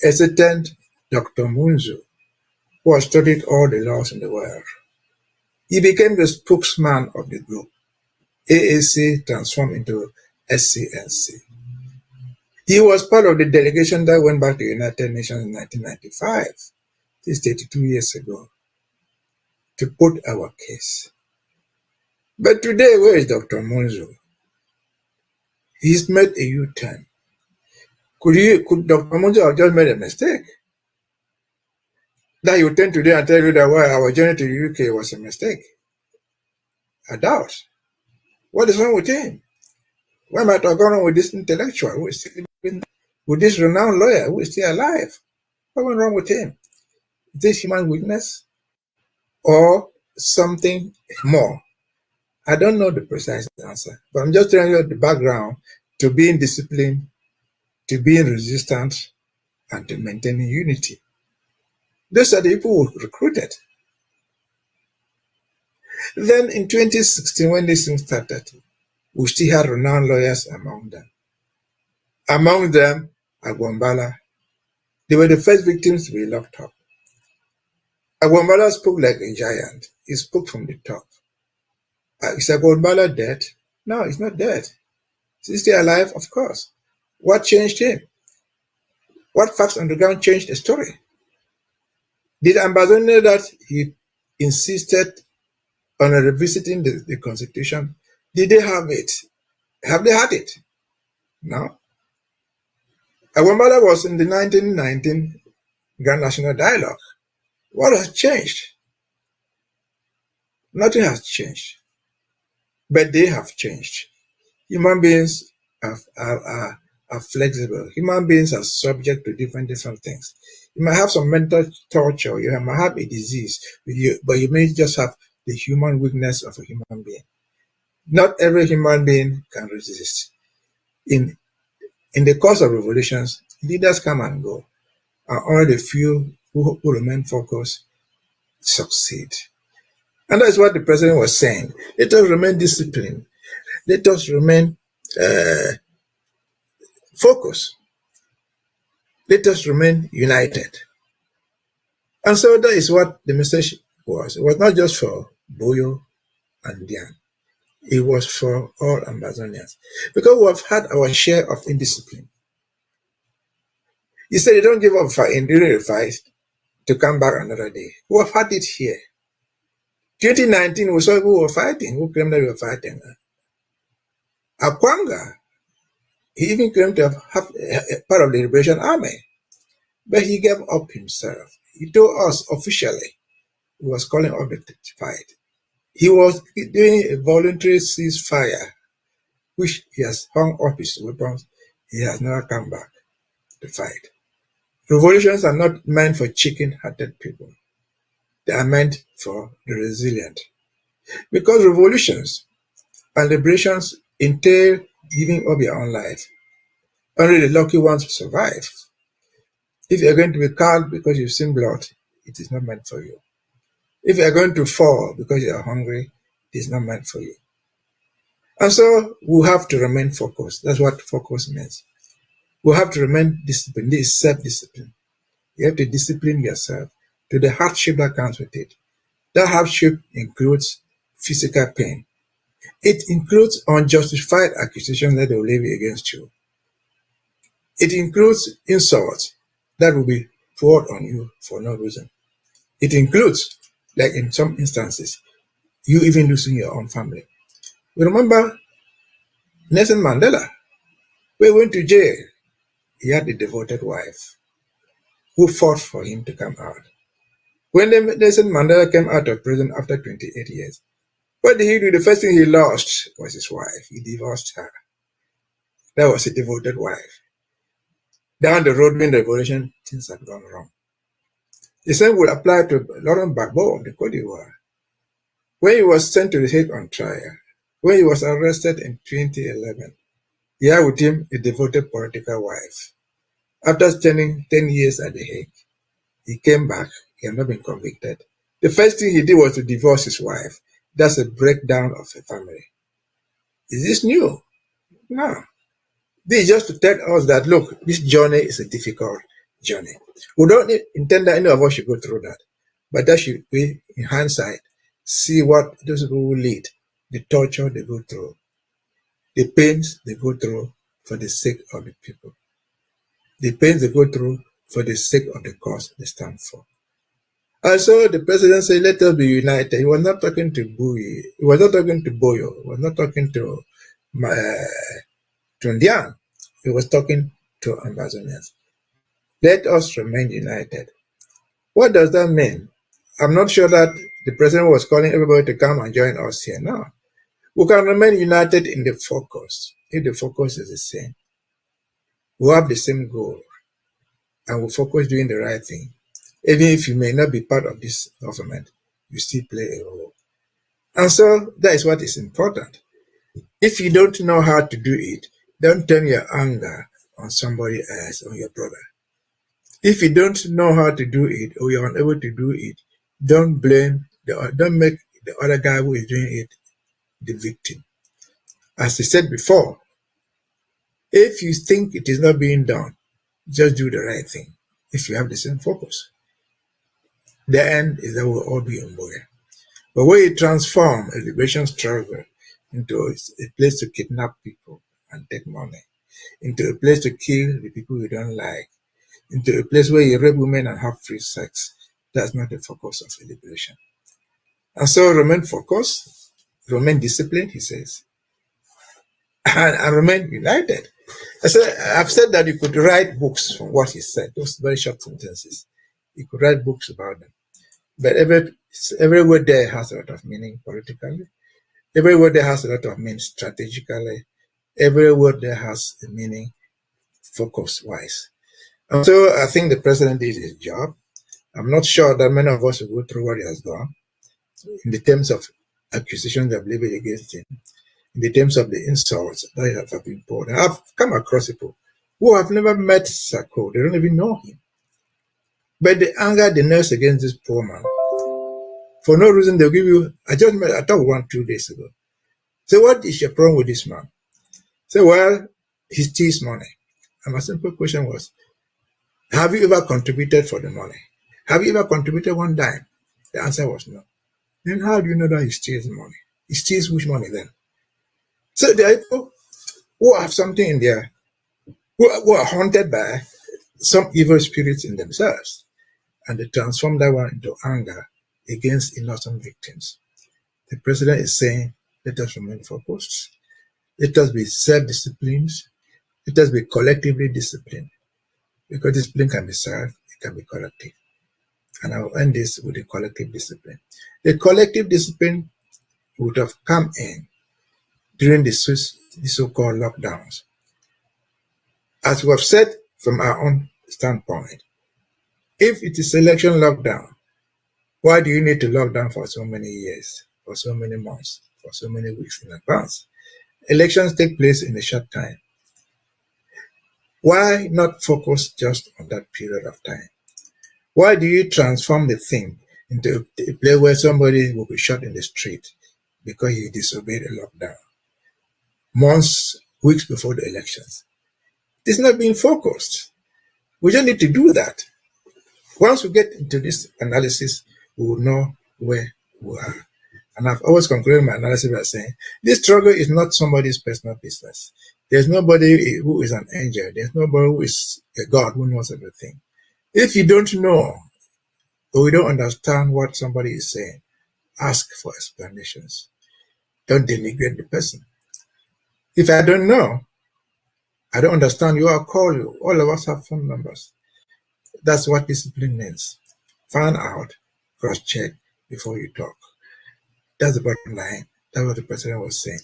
a certain Dr. Munzu, who has studied all the laws in the world. He became the spokesman of the group. AAC transformed into SCNC. He was part of the delegation that went back to the United Nations in 1995, this 32 years ago, to put our case. But today, where is Dr. Munzu? He's made a U-turn. Could Dr. Munzu have just made a mistake? That you turn today and tell you that our journey to the UK was a mistake? I doubt. What is wrong with him? Why might I have gone on with this intellectual who is still living, with this renowned lawyer who is still alive? What went wrong with him? Is this human weakness or something more? I don't know the precise answer, but I'm just telling you the background to being disciplined, to being resistant, and to maintaining unity. Those are the people who recruited. Then in 2016, when this thing started, we still had renowned lawyers among them. Among them, Agwambala. They were the first victims to be locked up. Agwambala spoke like a giant. He spoke from the top. Is Agwambala dead? No, he's not dead. Is he still alive? Of course. What changed him? What facts on the ground changed the story? Did Ambazonian know that he insisted on revisiting the Constitution? Did they have it? Have they had it? No. Agwambala was in the 1919 Grand National Dialogue. What has changed? Nothing has changed. But they have changed. Human beings are flexible. Human beings are subject to different things. You might have some mental torture, you might have a disease, but you may just have the human weakness of a human being. Not every human being can resist. In the course of revolutions, leaders come and go, and only the few who remain focused succeed. And that's what the president was saying. Let us remain disciplined. Let us remain focused. Let us remain united. And so that is what the message was. It was not just for Boyo and Ndian. It was for all Ambazonians. Because we have had our share of indiscipline. He said, you don't give up during the fight to come back another day. We have had it here. 2019, we saw people who were fighting, who claimed that we were fighting. Akwanga, he even claimed to have part of the Liberation Army. But he gave up himself. He told us officially he was calling off the fight. He was doing a voluntary ceasefire, which he has hung up his weapons. He has never come back to fight. Revolutions are not meant for chicken-hearted people. They are meant for the resilient. Because revolutions and liberations entail giving up your own life. Only the lucky ones survive. If you're going to be cowed because you've seen blood, it is not meant for you. If you're going to fall because you are hungry, it is not meant for you. And so we have to remain focused. That's what focus means. We have to remain disciplined. This is self-discipline. You have to discipline yourself to the hardship that comes with it. That hardship includes physical pain. It includes unjustified accusations that they will levy against you. It includes insults that will be poured on you for no reason. It includes, like in some instances, you even losing your own family. You remember Nelson Mandela? When he went to jail, he had a devoted wife who fought for him to come out. When Nelson Mandela came out of prison after 28 years, what did he do? The first thing he lost was his wife. He divorced her. That was a devoted wife. Down the road during the revolution, things had gone wrong. The same would apply to Laurent Gbagbo of the Côte d'Ivoire. When he was sent to the Hague on trial, when he was arrested in 2011, he had with him a devoted political wife. After spending 10 years at the Hague, he came back. He had not been convicted. The first thing he did was to divorce his wife. That's a breakdown of a family. Is this new? No. This is just to tell us that, look, this journey is a difficult journey. We don't intend that any of us should go through that. But that should be, in hindsight, see what those people who lead, the torture they go through, the pains they go through for the sake of the people, the pains they go through for the sake of the cause they stand for. Also, the president said, let us be united. He was not talking to Boyo. He was not talking to Boyo. He was not talking to Ndian. He was talking to Ambazonians. Let us remain united. What does that mean? I'm not sure that the president was calling everybody to come and join us here. No. We can remain united in the focus. If the focus is the same, we have the same goal, and we focus doing the right thing. Even if you may not be part of this government, you still play a role. And so that is what is important. If you don't know how to do it, don't turn your anger on somebody else, on your brother. If you don't know how to do it, or you're unable to do it, don't make the other guy who is doing it the victim. As I said before, if you think it is not being done, just do the right thing. If you have the same focus, the end is that we'll all be on board. But when you transform a liberation struggle into a place to kidnap people and take money, into a place to kill the people you don't like, into a place where you rape women and have free sex, that's not the focus of a liberation. And so remain focused, remain disciplined, he says, and remain united. I've said that you could write books from what he said, those very short sentences. You could write books about them. But every word there has a lot of meaning politically. Every word there has a lot of meaning strategically. Every word there has a meaning focus-wise. And so I think the president did his job. I'm not sure that many of us will go through what he has done in the terms of accusations that leveled against him, in the terms of the insults that have been poured. I've come across people who have never met Sako. They don't even know him. But the anger they nurse against this poor man, for no reason they'll give you, I talked one 2 days ago. So what is your problem with this man? Say, well, he steals money. And my simple question was, have you ever contributed for the money? Have you ever contributed one dime? The answer was no. Then how do you know that he steals money? He steals which money then? So there are people who have something in there, who are haunted by some evil spirits in themselves, and they transform that one into anger against innocent victims. The president is saying, let us remain focused. Let us be self-disciplined. Let us be collectively disciplined. Because discipline can be self, it can be collective. And I will end this with the collective discipline. The collective discipline would have come in during the so-called lockdowns. As we have said from our own standpoint, if it is election lockdown, why do you need to lock down for so many years, for so many months, for so many weeks in advance? Elections take place in a short time. Why not focus just on that period of time? Why do you transform the thing into a place where somebody will be shot in the street because he disobeyed a lockdown? Months, weeks before the elections. It's not being focused. We don't need to do that. Once we get into this analysis, we will know where we are. And I've always concluded my analysis by saying, this struggle is not somebody's personal business. There's nobody who is an angel. There's nobody who is a God who knows everything. If you don't know but we don't understand what somebody is saying, ask for explanations. Don't denigrate the person. If I don't know, I don't understand you, I'll call you. All of us have phone numbers. That's what discipline means. Find out, cross-check before you talk. That's the bottom line. That's what the president was saying.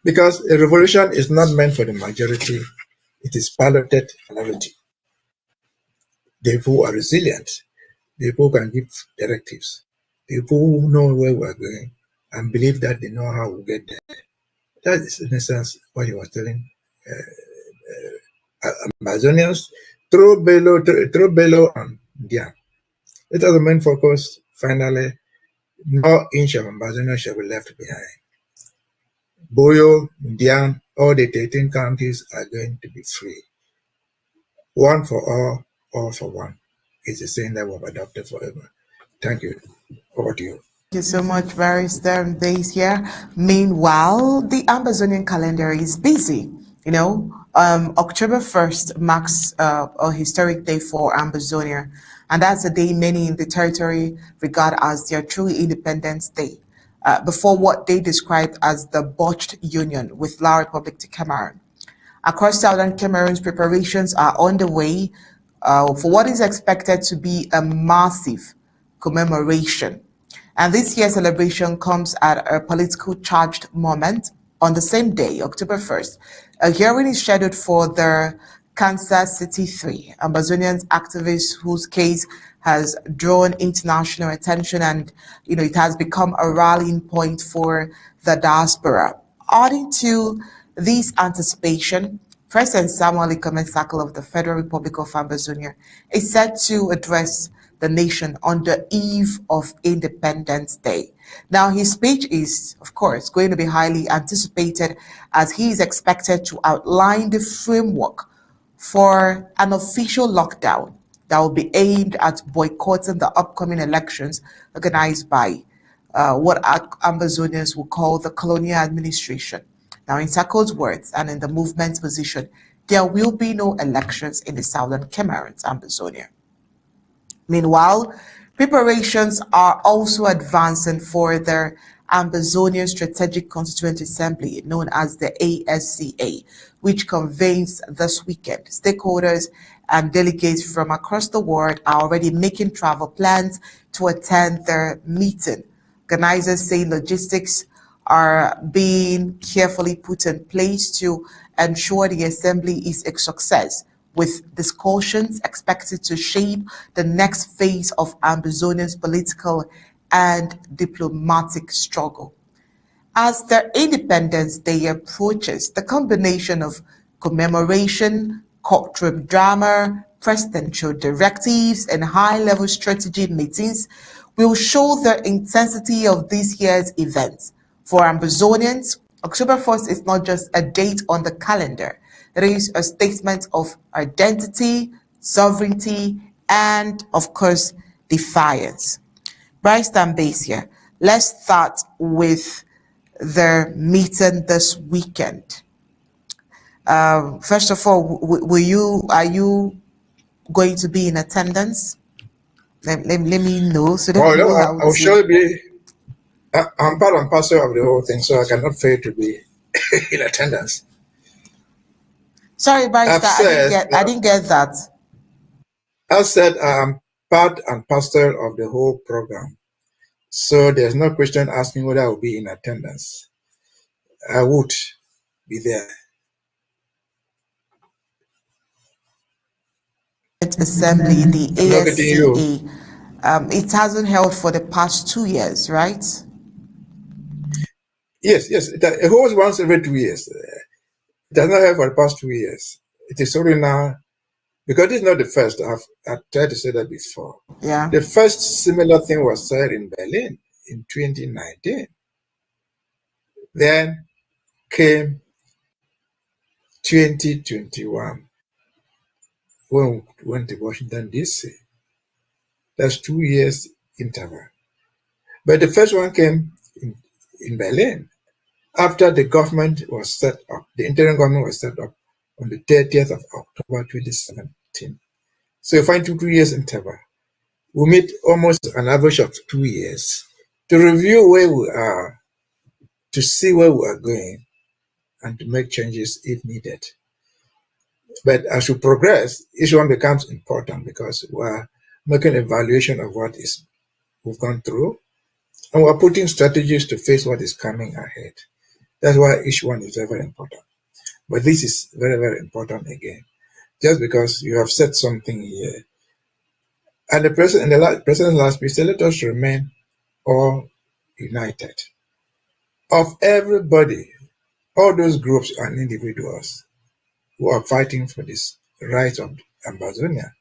Because a revolution is not meant for the majority. It is piloted minority. The people who are resilient. The people who can give directives. The people who know where we are going and believe that they know how we get there. That is, in essence, what he was telling Ambazonians. Throw Boyo and Ndian. Let us the main focus. Finally, no inch of Ambazonian shall be left behind. Boyo, Ndian, all the 13 counties are going to be free. One for all for one. It's a saying that we've adopted forever. Thank you. Over to you. Thank you so much, Barrister Mbeseha. Meanwhile, the Ambazonian calendar is busy. October 1st marks a historic day for Ambazonia, and that's a day many in the territory regard as their true Independence Day, before what they described as the botched union with La Republic de Cameroon. Across southern Cameroon's preparations are underway for what is expected to be a massive commemoration. And this year's celebration comes at a politically charged moment. On the same day, October 1st, a hearing is scheduled for the Kansas City 3, Ambazonians activists whose case has drawn international attention, and it has become a rallying point for the diaspora. Adding to this anticipation, President Samuel Ikomesackle of the Federal Republic of Ambazonia is set to address the nation on the eve of Independence Day. Now, his speech is, of course, going to be highly anticipated as he is expected to outline the framework for an official lockdown that will be aimed at boycotting the upcoming elections organized by what Ambazonians will call the colonial administration. Now, in Sackle's words and in the movement's position, there will be no elections in the southern Cameroons, Ambazonia. Meanwhile, preparations are also advancing for the Ambazonian Strategic Constituent Assembly, known as the ASCA, which convenes this weekend. Stakeholders and delegates from across the world are already making travel plans to attend their meeting. Organizers say logistics are being carefully put in place to ensure the assembly is a success, with discussions expected to shape the next phase of Ambazonia's political and diplomatic struggle. As their Independence Day approaches, the combination of commemoration, courtroom drama, presidential directives, and high-level strategy meetings will show the intensity of this year's events. For Ambazonians, October 1st is not just a date on the calendar. It is a statement of identity, sovereignty, and, of course, defiance. Bryce Mbeseha, let's start with the meeting this weekend. First of all, are you going to be in attendance? Let me know so that Well, know how I'll to. surely be. I'm part and parcel of the whole thing, so I cannot fail to be in attendance. Sorry, Barrister, I didn't get that. I said I'm part and parcel of the whole program, so there's no question asking whether I will be in attendance. I would be there. Assembly, the I'm not getting you. ASCA, it hasn't held for the past 2 years, right? Yes, it holds once every 2 years. It has not held for the past 2 years. It is only now, because it's not the first. I've tried to say that before. Yeah. The first similar thing was said in Berlin in 2019. Then came 2021 when we went to Washington, D.C. That's 2 years interval. But the first one came in Berlin after the government was set up. The interim government was set up on the 30th of October 2017. So you find 2 years interval. We meet almost an average of 2 years to review where we are, to see where we are going, and to make changes if needed. But as we progress, each one becomes important because we're making an evaluation of what is we've gone through, and we're putting strategies to face what is coming ahead. That's why each one is very, very important. But this is very, very important again. Just because you have said something here, and the president last week said, let us remain all united. Of everybody, all those groups and individuals who are fighting for this right of Ambazonian,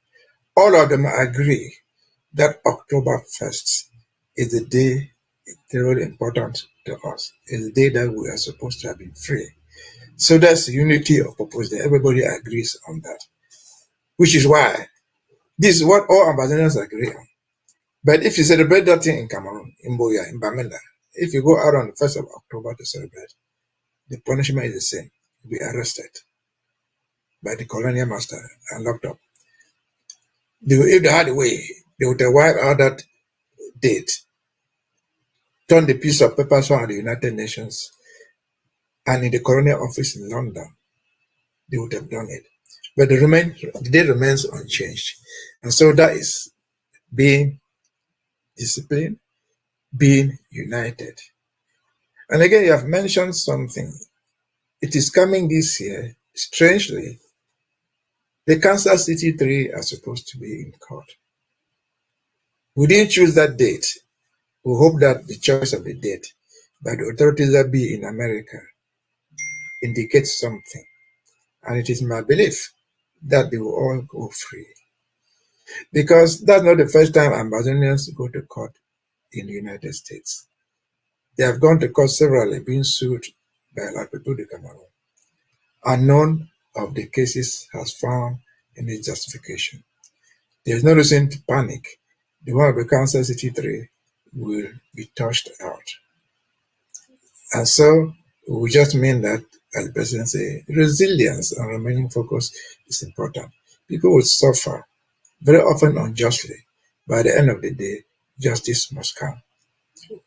all of them agree that October 1st is the day really important to us. It's the day that we are supposed to have been free. So that's unity of purpose there. Everybody agrees on that, which is why this is what all Ambazonians agree on. But if you celebrate that thing in Cameroon, in Boya, in Bamenda, if you go out on the 1st of October to celebrate, the punishment is the same. You'll be arrested by the colonial master and locked up. If they had a way, they would have wiped out that date, turn the piece of paper found at the United Nations and in the colonial office in London, they would have done it. But the date remains unchanged. And so that is being disciplined, being united. And again, you have mentioned something. It is coming this year. Strangely, the Kansas City 3 are supposed to be in court. We didn't choose that date. We hope that the choice of the date by the authorities that be in America indicates something. And it is my belief that they will all go free. Because that's not the first time Ambazonians go to court in the United States. They have gone to court severally, being sued by La People de Cameroon. And none of the cases has found any justification. There is no reason to panic. The one of the Kansas City 3 will be touched out. And so we just mean that, as the president said, resilience and remaining focused is important. People will suffer, very often unjustly. By the end of the day, justice must come.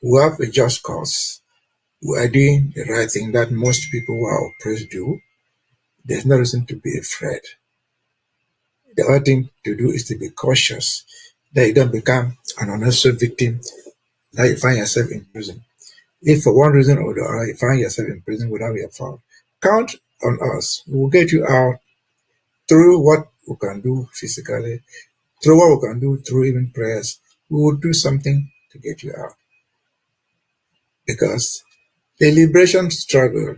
We have a just cause. We are doing the right thing that most people who are oppressed do. There's no reason to be afraid. The other thing to do is to be cautious that you don't become an unnecessary victim, that you find yourself in prison. If for one reason or the other you find yourself in prison without your fault, count on us. We will get you out through what we can do physically, through what we can do through even prayers. We will do something to get you out. Because the liberation struggle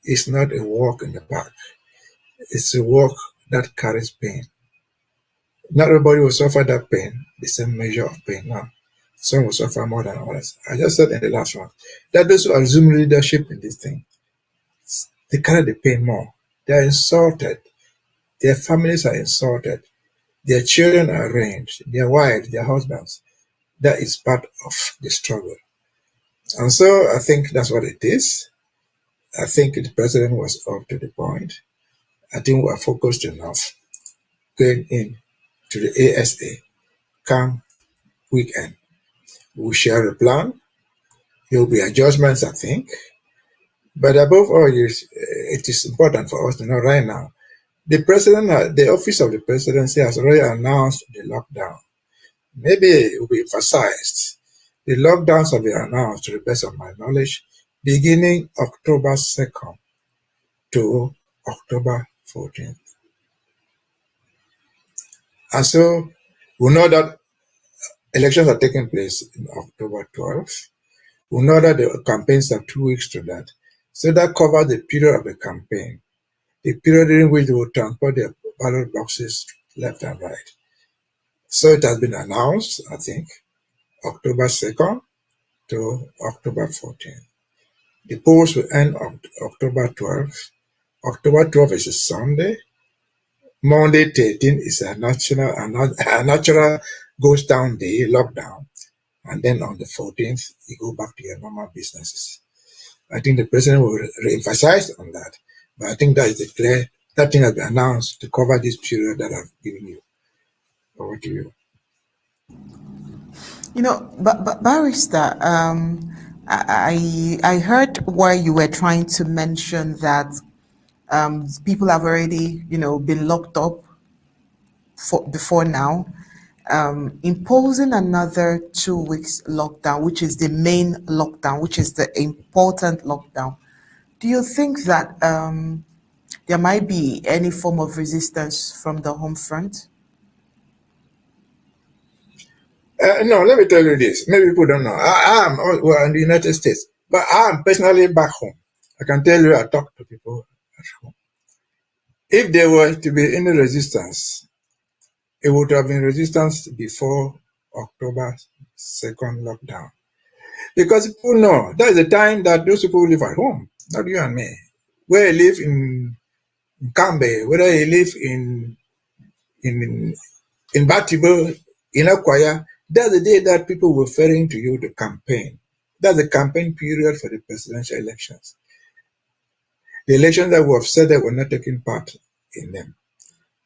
is not a walk in the park. It's a walk that carries pain. Not everybody will suffer that pain, the same measure of pain. Now, some will suffer more than others. I just said in the last one that those who assume leadership in this thing, they carry the pain more. They are insulted. Their families are insulted. Their children are arranged. Their wives, their husbands. That is part of the struggle. And so I think that's what it is. I think the president was up to the point. I think we are focused enough going in to the ASA, come weekend. We'll share a plan. There will be adjustments, I think. But above all, it is important for us to know right now, the president, the office of the presidency has already announced the lockdown. Maybe it will be emphasized. The lockdowns will be announced, to the best of my knowledge, beginning October 2nd to October 14th. And so we know that elections are taking place in October 12th. We know that the campaigns have 2 weeks to that. So that covers the period of the campaign, the period during which they will transport their ballot boxes left and right. So it has been announced, I think, October 2nd to October 14th. The polls will end on October 12th. October 12th is a Sunday. Monday 13th is a natural ghost town day, lockdown. And then on the 14th, you go back to your normal businesses. I think the president will re-emphasize on that. But I think that is that thing has been announced to cover this period that I've given you. Over to you. But barrister, I heard where you were trying to mention that people have already, been locked up for before now, imposing another 2 weeks lockdown, which is the main lockdown, which is the important lockdown. Do you think that there might be any form of resistance from the home front? No, let me tell you this. Maybe people don't know. I am well in the United States, but I am personally back home. I can tell you, I talk to people at home. If there were to be any resistance, it would have been resistance before October 2nd lockdown. Because people know that's the time that those people live at home, not you and me. Where you live in Cambe, whether you live in Batibo, in Akwaya, that's the day that people were referring to you to campaign. That's the campaign period for the presidential elections. The elections that we have said that we're not taking part in them.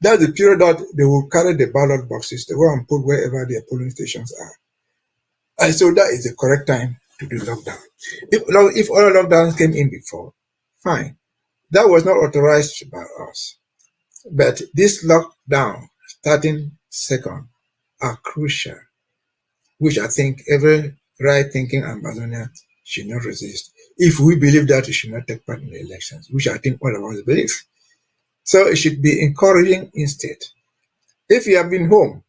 That's the period that they will carry the ballot boxes to go and put wherever their polling stations are. And so that is the correct time to do lockdown. If other lockdowns came in before, fine. That was not authorized by us. But this lockdown, starting second, are crucial, which I think every right-thinking Ambazonian should not resist. If we believe that, we should not take part in the elections, which I think all of us believe. So it should be encouraging instead. If you have been home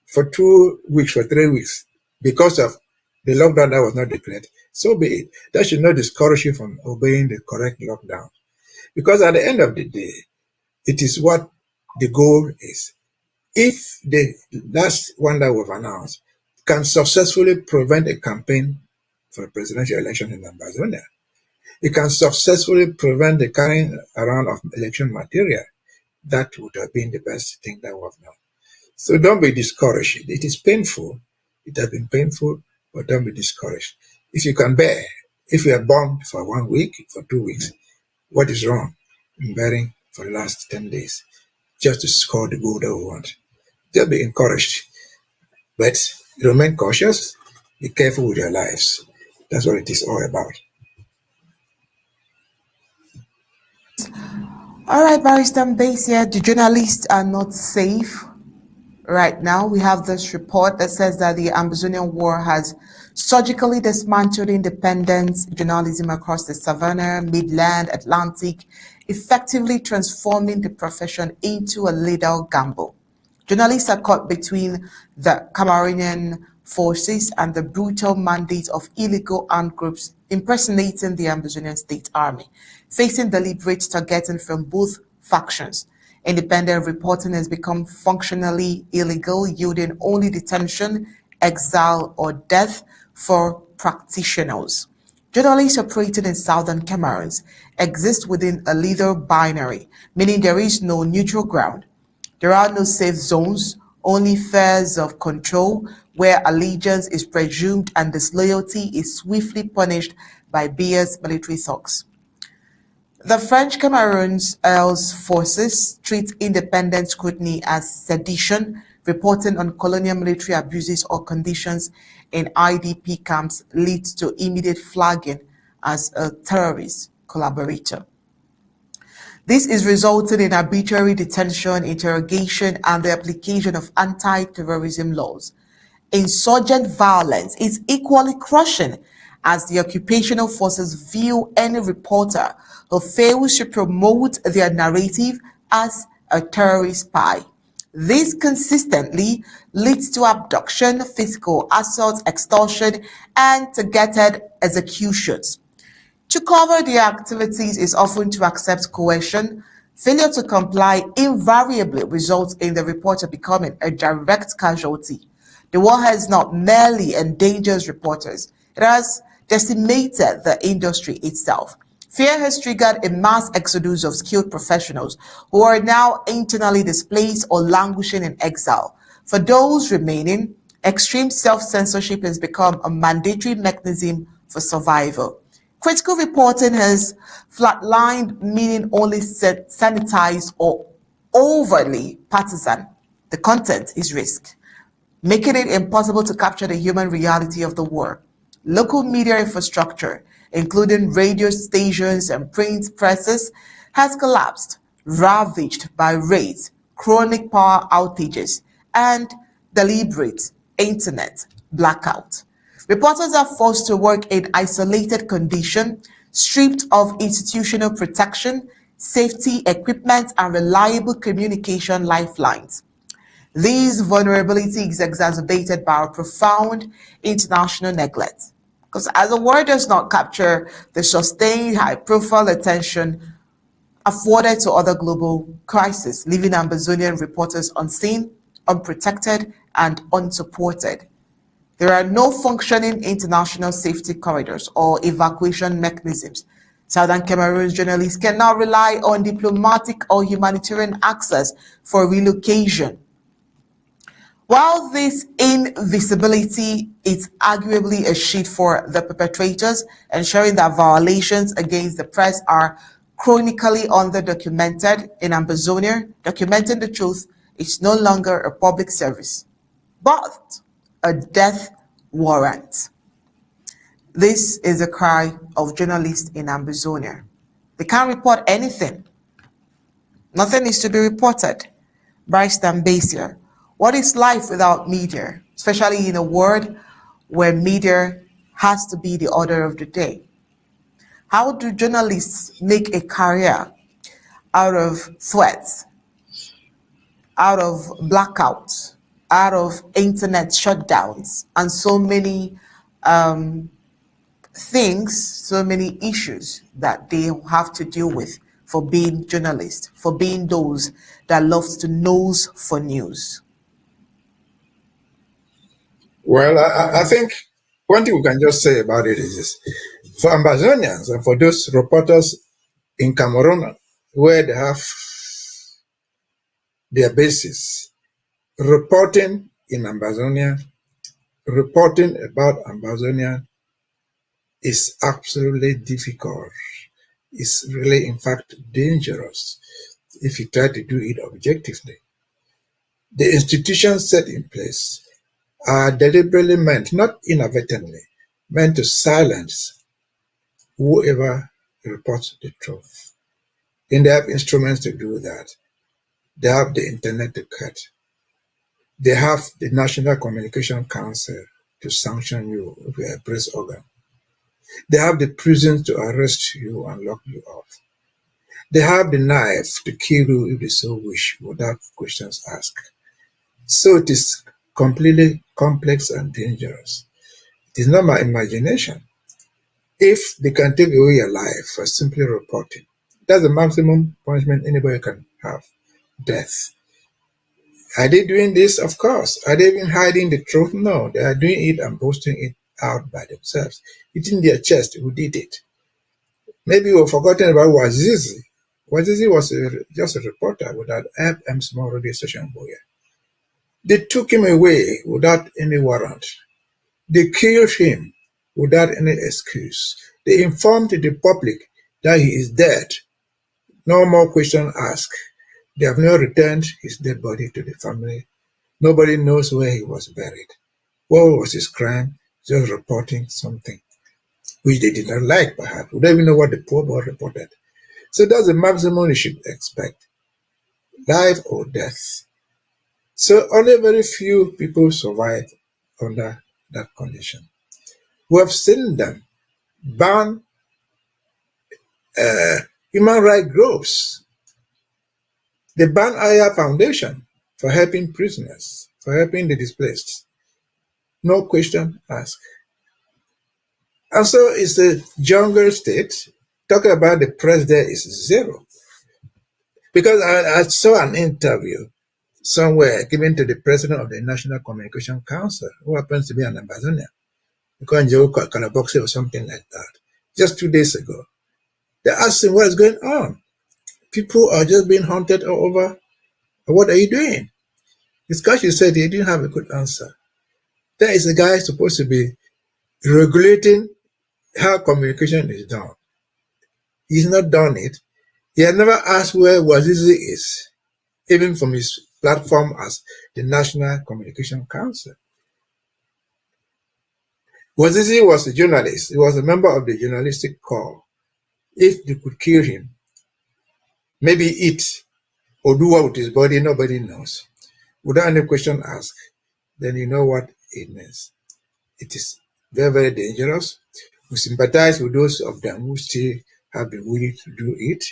for 2 weeks, for 3 weeks, because of the lockdown that was not declared, so be it. That should not discourage you from obeying the correct lockdown. Because at the end of the day, it is what the goal is. If the last one that we've announced can successfully prevent a campaign for a presidential election in Ambazonia, it can successfully prevent the carrying around of election material, that would have been the best thing that we've done. So don't be discouraged. It is painful. It has been painful, but don't be discouraged. If you can bear, if you are bombed for 1 week, for 2 weeks, what is wrong in bearing for the last 10 days just to score the goal that we want? Just be encouraged. But remain cautious. Be careful with your lives. That's what it is all about. All right, Barrister Mbeseha, the journalists are not safe right now. We have this report that says that the Ambazonian war has surgically dismantled independent journalism across the Savannah, Midland, Atlantic, effectively transforming the profession into a lethal gamble. Journalists are caught between the Cameroonian forces and the brutal mandate of illegal armed groups impersonating the Ambazonian state army, facing deliberate targeting from both factions. Independent reporting has become functionally illegal, yielding only detention, exile, or death for practitioners. Journalists operating in southern Cameroon exist within a lethal binary, meaning there is no neutral ground. There are no safe zones, only spheres of control where allegiance is presumed and disloyalty is swiftly punished by biased military thugs. The French Cameroon's forces treat independent scrutiny as sedition. Reporting on colonial military abuses or conditions in IDP camps leads to immediate flagging as a terrorist collaborator. This is resulting in arbitrary detention, interrogation, and the application of anti-terrorism laws. Insurgent violence is equally crushing as the occupational forces view any reporter who fails to promote their narrative as a terrorist spy. This consistently leads to abduction, physical assault, extortion, and targeted executions. To cover their activities is often to accept coercion. Failure to comply invariably results in the reporter becoming a direct casualty. The war has not merely endangered reporters, it has decimated the industry itself. Fear has triggered a mass exodus of skilled professionals who are now internally displaced or languishing in exile. For those remaining, extreme self-censorship has become a mandatory mechanism for survival. Critical reporting has flatlined, meaning only sanitized or overly partisan. The content is risk. making it impossible to capture the human reality of the war. Local media infrastructure, including radio stations and print presses, has collapsed, ravaged by raids, chronic power outages, and deliberate internet blackout. Reporters are forced to work in isolated conditions, stripped of institutional protection, safety equipment, and reliable communication lifelines. These vulnerabilities is exacerbated by our profound international neglect. Because as the world does not capture the sustained high-profile attention afforded to other global crises, leaving Ambazonian reporters unseen, unprotected, and unsupported. There are no functioning international safety corridors or evacuation mechanisms. Southern Cameroon's journalists cannot rely on diplomatic or humanitarian access for relocation. While this invisibility is arguably a shield for the perpetrators, ensuring that violations against the press are chronically underdocumented in Ambazonia, documenting the truth is no longer a public service, but a death warrant. This is a cry of journalists in Ambazonia. They can't report anything. Nothing is to be reported. Bryce Mbeseha, what is life without media, especially in a world where media has to be the order of the day? How do journalists make a career out of threats, out of blackouts, out of internet shutdowns, and so many things, so many issues that they have to deal with for being journalists, for being those that loves to nose for news? Well, I think one thing we can just say about it is this. For Ambazonians and for those reporters in Cameroon, where they have their bases, reporting in Ambazonia, reporting about Ambazonia is absolutely difficult. It's really, in fact, dangerous if you try to do it objectively. The institutions set in place are deliberately meant, not inadvertently, meant to silence whoever reports the truth. And they have instruments to do that. They have the internet to cut. They have the National Communication Council to sanction you if you're a press organ. They have the prisons to arrest you and lock you up. They have the knife to kill you if they so wish without questions asked. So it is completely complex and dangerous. It is not my imagination. If they can take away your life for simply reporting, that's the maximum punishment anybody can have, death. Are they doing this? Of course. Are they even hiding the truth? No, they are doing it and boasting it out by themselves. It's in their chest who did it. Maybe we've forgotten about Wazizi. Wazizi was just a reporter without FM small radio station Boya. They took him away without any warrant. They killed him without any excuse. They informed the public that he is dead. No more questions asked. They have not returned his dead body to the family. Nobody knows where he was buried. What was his crime? Just reporting something which they did not like, perhaps. We don't even know what the poor boy reported. So that's the maximum you should expect. Life or death. So only very few people survive under that condition. We have seen them ban human rights groups. They ban Aya Foundation for helping prisoners, for helping the displaced. No question asked. And so it's a jungle state. Talking about the press there is zero. Because I saw an interview somewhere given to the president of the National Communication Council, who happens to be an Ambazonian, because Joe Kalaboxe or something like that, just 2 days ago. They asked him what is going on. People are just being hunted all over. What are you doing? His country said he didn't have a good answer. There is a guy supposed to be regulating how communication is done. He's not done it. He had never asked where Wazizi is, even from his platform as the National Communication Council. Wazizi was a journalist. He was a member of the journalistic corps. If they could kill him, maybe eat or do what with his body, nobody knows. Without any question asked, then you know what it means. It is very, very dangerous. We sympathize with those of them who still have been willing to do it.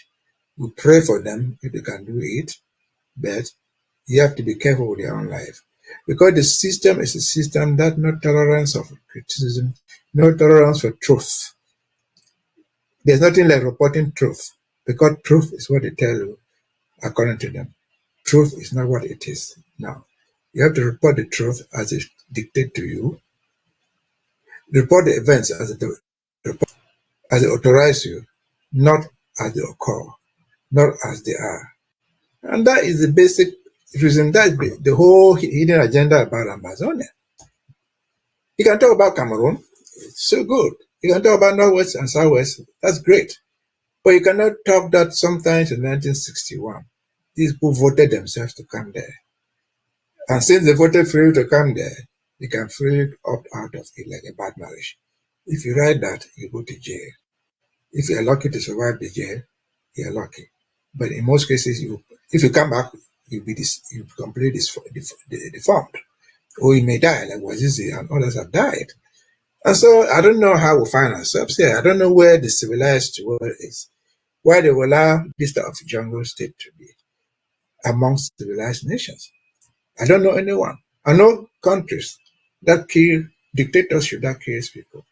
We pray for them if they can do it, but you have to be careful with your own life. Because the system is a system that no tolerance of criticism, no tolerance for truth. There's nothing like reporting truth, because truth is what they tell you, according to them. Truth is not what it is now. You have to report the truth as it dictates to you. Report the events as they authorize you, not as they occur, not as they are. And that is the basic reason, that's the whole hidden agenda about Ambazonian. You can talk about Cameroon, it's so good. You can talk about Northwest and Southwest, that's great. But you cannot talk that sometimes in 1961, these people voted themselves to come there. And since they voted for you to come there, you can freely opt out of it like a bad marriage. If you write that, you go to jail. If you're lucky to survive the jail, you're lucky. But in most cases, if you come back, you'll be completely deformed. Or you may die, like Wazizi and others have died. And so I don't know how we find ourselves here. I don't know where the civilized world is, why they will allow this type of jungle state to be amongst civilized nations. I don't know anyone. I know countries that kill dictatorship that kills people.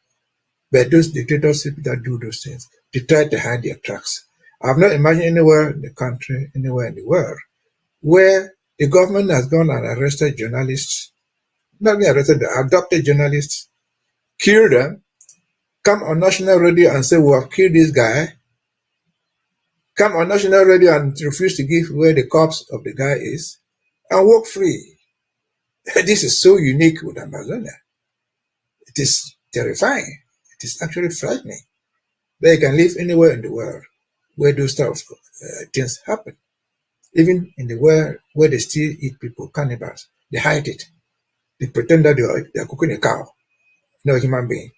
But those dictatorships that do those things, they try to hide their tracks. I've not imagined anywhere in the country, anywhere in the world, where the government has gone and arrested journalists, not only arrested, they adopted journalists, killed them, come on national radio and say, we have killed this guy, come on national radio and refuse to give where the corpse of the guy is, and walk free. This is so unique with Ambazonia. It is terrifying. It is actually frightening. They can live anywhere in the world where those type of things happen. Even in the world where they still eat people, cannibals, they hide it. They pretend that they are cooking a cow, no human being.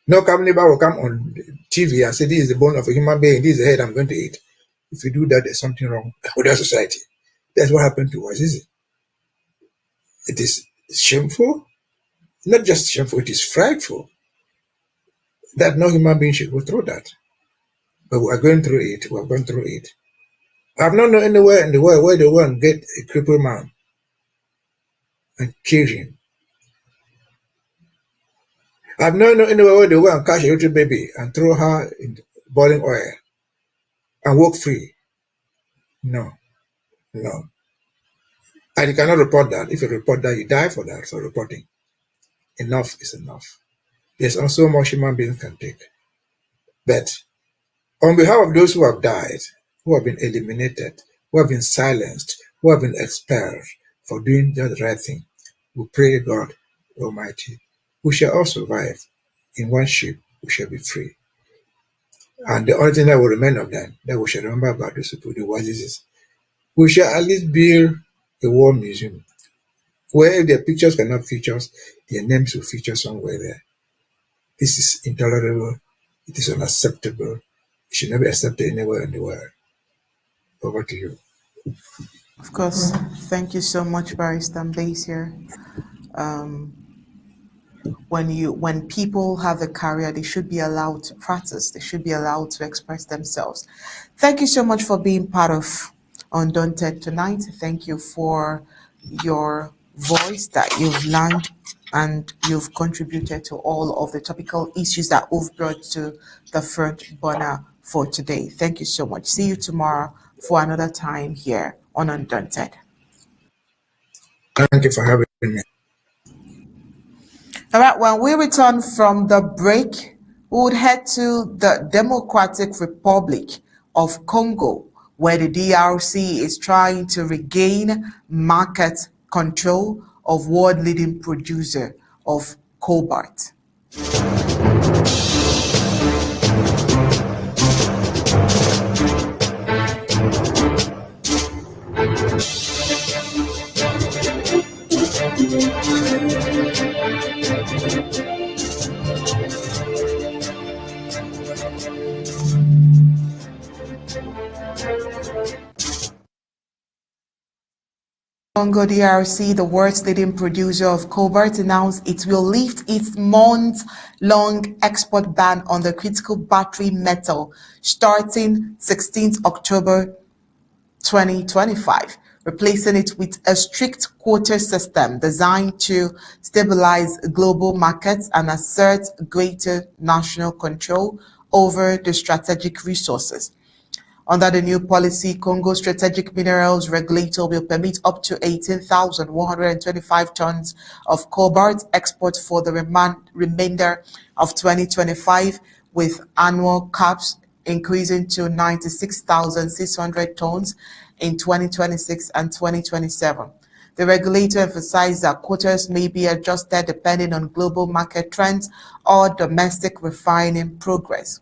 No cannibal will come on TV and say, this is the bone of a human being, this is the head I'm going to eat. If you do that, there's something wrong with our society. That's what happened to Wazizi. It is shameful, not just shameful, it is frightful that no human being should go through that. But we are going through it, we have gone through it. I've not known anywhere in the world where they go and get a crippled man and kill him. I've not known anywhere where they go and catch a little baby and throw her in boiling oil and walk free. No, no. And you cannot report that. If you report that, you die for that, for reporting. Enough is enough. There's also more human beings can take. But on behalf of those who have died, who have been eliminated, who have been silenced, who have been expelled for doing just the right thing, we pray God Almighty, we shall all survive. In one ship, we shall be free. And the only thing that will remain of them, that we shall remember about those people, the Wazizis, we shall at least build a war museum, where if their pictures cannot feature, their names will feature somewhere there. This is intolerable. It is unacceptable. It should not be accepted anywhere in the world. Over to you. Of course, thank you so much, Barrister Mbeseha. When people have a career, they should be allowed to practice. They should be allowed to express themselves. Thank you so much for being part of Undaunted tonight. Thank you for your voice that you've learned and you've contributed to all of the topical issues that we've brought to the front burner for today. Thank you so much. See you tomorrow for another time here on Undaunted. Thank you for having me. All right, when we return from the break, we would head to the Democratic Republic of Congo, where the DRC is trying to regain market control of world-leading producer of cobalt. Congo DRC, the world's leading producer of cobalt, announced it will lift its months-long export ban on the critical battery metal starting 16th October 2025, replacing it with a strict quota system designed to stabilize global markets and assert greater national control over the strategic resources. Under the new policy, Congo Strategic Minerals Regulator will permit up to 18,125 tons of cobalt export for the remainder of 2025, with annual caps increasing to 96,600 tons in 2026 and 2027. The regulator emphasized that quotas may be adjusted depending on global market trends or domestic refining progress.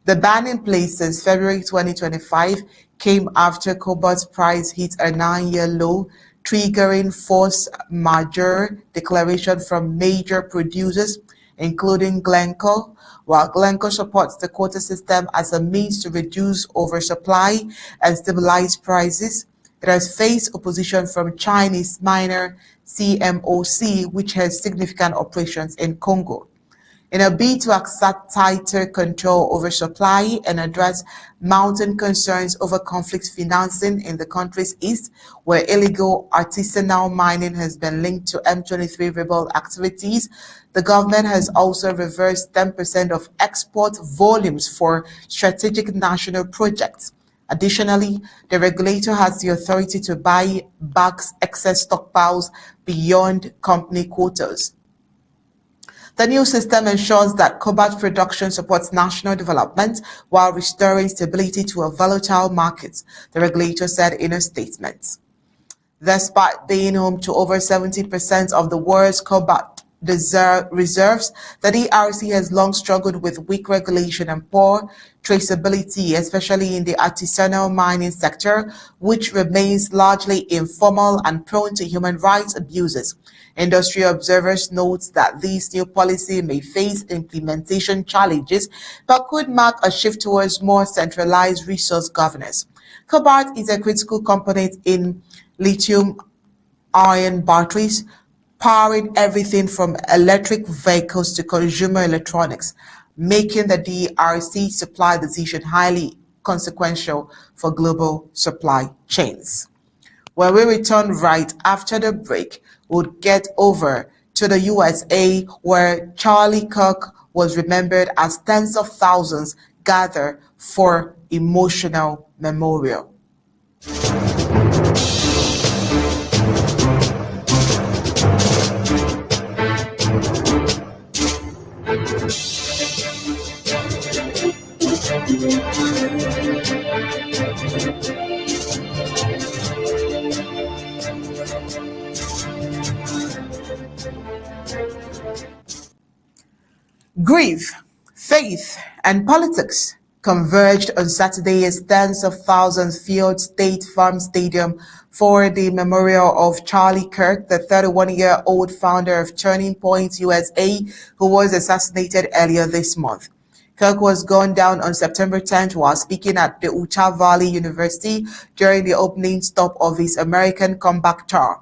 The ban in place since February 2025 came after cobalt's price hit a 9-year low, triggering force majeure declaration from major producers, including Glencore. While Glencore supports the quota system as a means to reduce oversupply and stabilize prices, it has faced opposition from Chinese miner CMOC, which has significant operations in Congo. In a bid to accept tighter control over supply and address mounting concerns over conflict financing in the country's east, where illegal artisanal mining has been linked to M23 rebel activities, the government has also reversed 10% of export volumes for strategic national projects. Additionally, the regulator has the authority to buy back excess stockpiles beyond company quotas. The new system ensures that cobalt production supports national development while restoring stability to a volatile market, the regulator said in a statement. Despite being home to over 70% of the world's cobalt reserves, the DRC has long struggled with weak regulation and poor traceability, especially in the artisanal mining sector, which remains largely informal and prone to human rights abuses. Industry observers note that this new policy may face implementation challenges, but could mark a shift towards more centralized resource governance. Cobalt is a critical component in lithium-ion batteries, powering everything from electric vehicles to consumer electronics, making the DRC supply decision highly consequential for global supply chains. When we return right after the break, we'll get over to the USA, where Charlie Kirk was remembered as tens of thousands gather for emotional memorial. Grief, faith, and politics converged on Saturday as tens of thousands filled State Farm Stadium for the memorial of Charlie Kirk, the 31-year-old founder of Turning Point USA, who was assassinated earlier this month. Kirk was gunned down on September 10th while speaking at the Utah Valley University during the opening stop of his American comeback tour.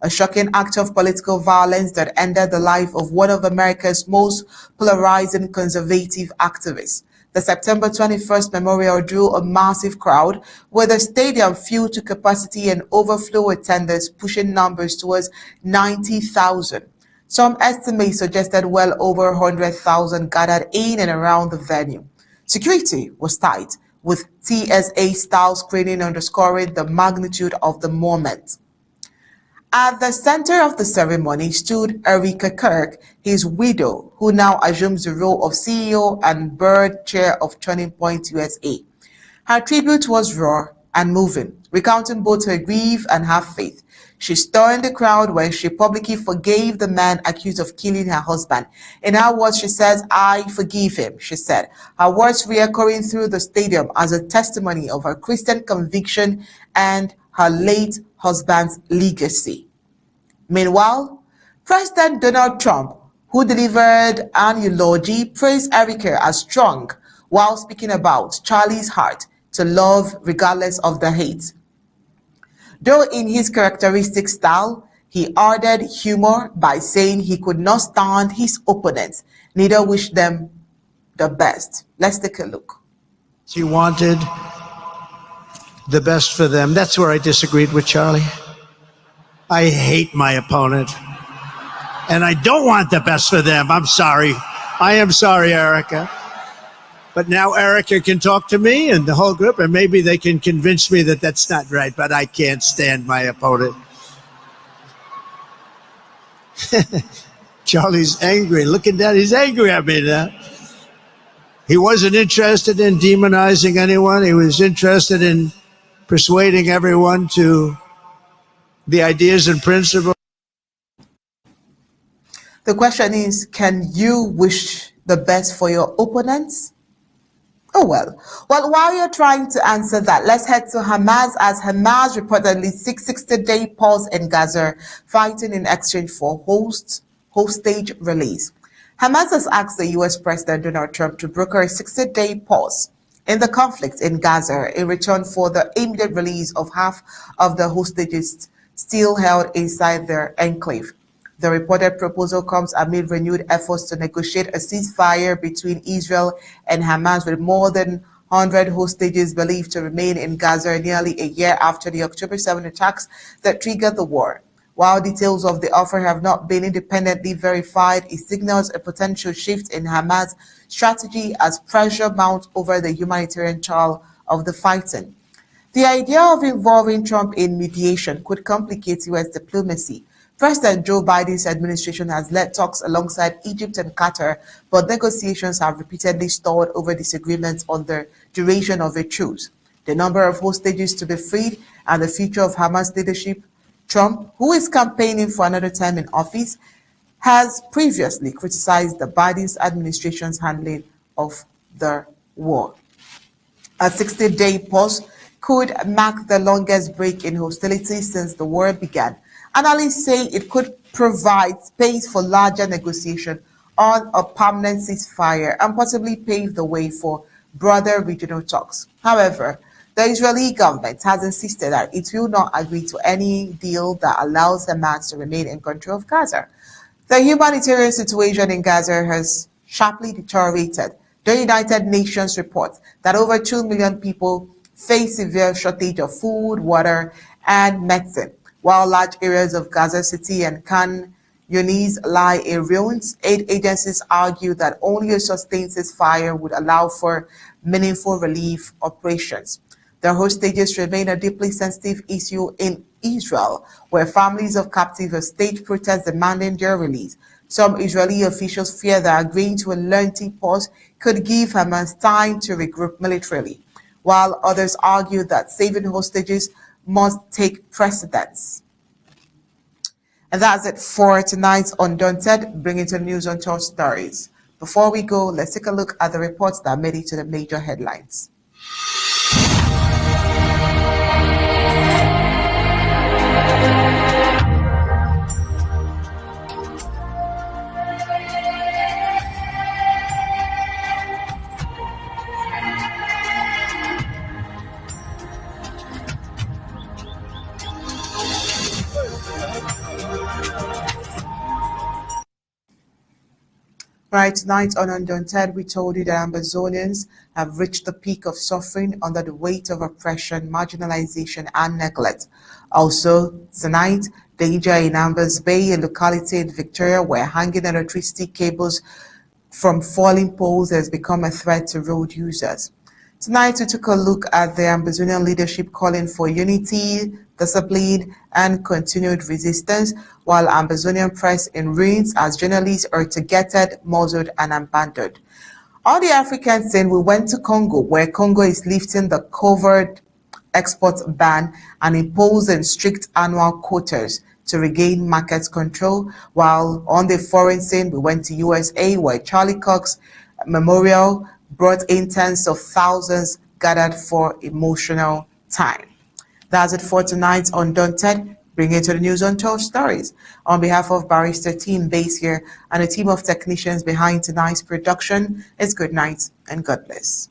A shocking act of political violence that ended the life of one of America's most polarizing conservative activists. The September 21st memorial drew a massive crowd, with the stadium filled to capacity and overflow attendance pushing numbers towards 90,000. Some estimates suggested well over 100,000 gathered in and around the venue. Security was tight, with TSA-style screening underscoring the magnitude of the moment. At the center of the ceremony stood Erika Kirk, his widow, who now assumes the role of CEO and board chair of Turning Point USA. Her tribute was raw and moving, recounting both her grief and her faith. She stunned the crowd when she publicly forgave the man accused of killing her husband. In her words, she says, "I forgive him," she said, her words reechoing through the stadium as a testimony of her Christian conviction and her late husband's legacy. Meanwhile, President Donald Trump, who delivered an eulogy, praised Erika as strong while speaking about Charlie's heart to love regardless of the hate. Though in his characteristic style, he added humor by saying he could not stand his opponents, neither wished them the best. Let's take a look. He wanted the best for them. That's where I disagreed with Charlie. I hate my opponent, and I don't want the best for them. I'm sorry. I am sorry, Erica. But now Erica can talk to me and the whole group, and maybe they can convince me that that's not right, but I can't stand my opponent. Charlie's angry. Looking down, he's angry at me now. He wasn't interested in demonizing anyone. He was interested in persuading everyone to the ideas and principles. The question is, can you wish the best for your opponents? Oh, well, while you're trying to answer that, let's head to Hamas, as Hamas reportedly seeks 60-day pause in Gaza, fighting in exchange for hostage release. Hamas has asked the U.S. President Donald Trump to broker a 60-day pause in the conflict in Gaza in return for the immediate release of half of the hostages still held inside their enclave. The reported proposal comes amid renewed efforts to negotiate a ceasefire between Israel and Hamas, with more than 100 hostages believed to remain in Gaza nearly a year after the October 7 attacks that triggered the war. While details of the offer have not been independently verified, it signals a potential shift in Hamas' strategy as pressure mounts over the humanitarian toll of the fighting. The idea of involving Trump in mediation could complicate U.S. diplomacy. President Joe Biden's administration has led talks alongside Egypt and Qatar, but negotiations have repeatedly stalled over disagreements on the duration of a truce, the number of hostages to be freed, and the future of Hamas leadership. Trump, who is campaigning for another term in office, has previously criticized the Biden's administration's handling of the war. A 60-day pause could mark the longest break in hostilities since the war began. Analysts say it could provide space for larger negotiation on a permanent ceasefire and possibly pave the way for broader regional talks. However, the Israeli government has insisted that it will not agree to any deal that allows Hamas to remain in control of Gaza. The humanitarian situation in Gaza has sharply deteriorated. The United Nations reports that over 2 million people face severe shortage of food, water, and medicine. While large areas of Gaza City and Khan Yunis lie in ruins, aid agencies argue that only a sustained ceasefire would allow for meaningful relief operations. The hostages remain a deeply sensitive issue in Israel, where families of captives have staged protests demanding their release. Some Israeli officials fear that agreeing to a lengthy pause could give Hamas time to regroup militarily, while others argue that saving hostages must take precedence. And that's it for tonight's Undaunted, bringing to the news on top stories. Before we go, let's take a look at the reports that made it to the major headlines. Right, tonight on Undaunted, we told you that Ambazonians have reached the peak of suffering under the weight of oppression, marginalization, and neglect. Also, tonight, danger in Ambas Bay, a locality in Victoria where hanging electricity cables from falling poles has become a threat to road users. Tonight, we took a look at the Ambazonian leadership calling for unity, discipline, and continued resistance, while Ambazonian press in ruins as journalists are targeted, muzzled, and abandoned. On the African scene, we went to Congo, where Congo is lifting the covert export ban and imposing strict annual quotas to regain market control, while on the foreign scene, we went to USA, where Charlie Kirk's memorial brought in tens of thousands gathered for emotional time. That's it for tonight's Undaunted, bringing to the news on 12 stories. On behalf of Barrister team based here and a team of technicians behind tonight's production, it's good night and God bless.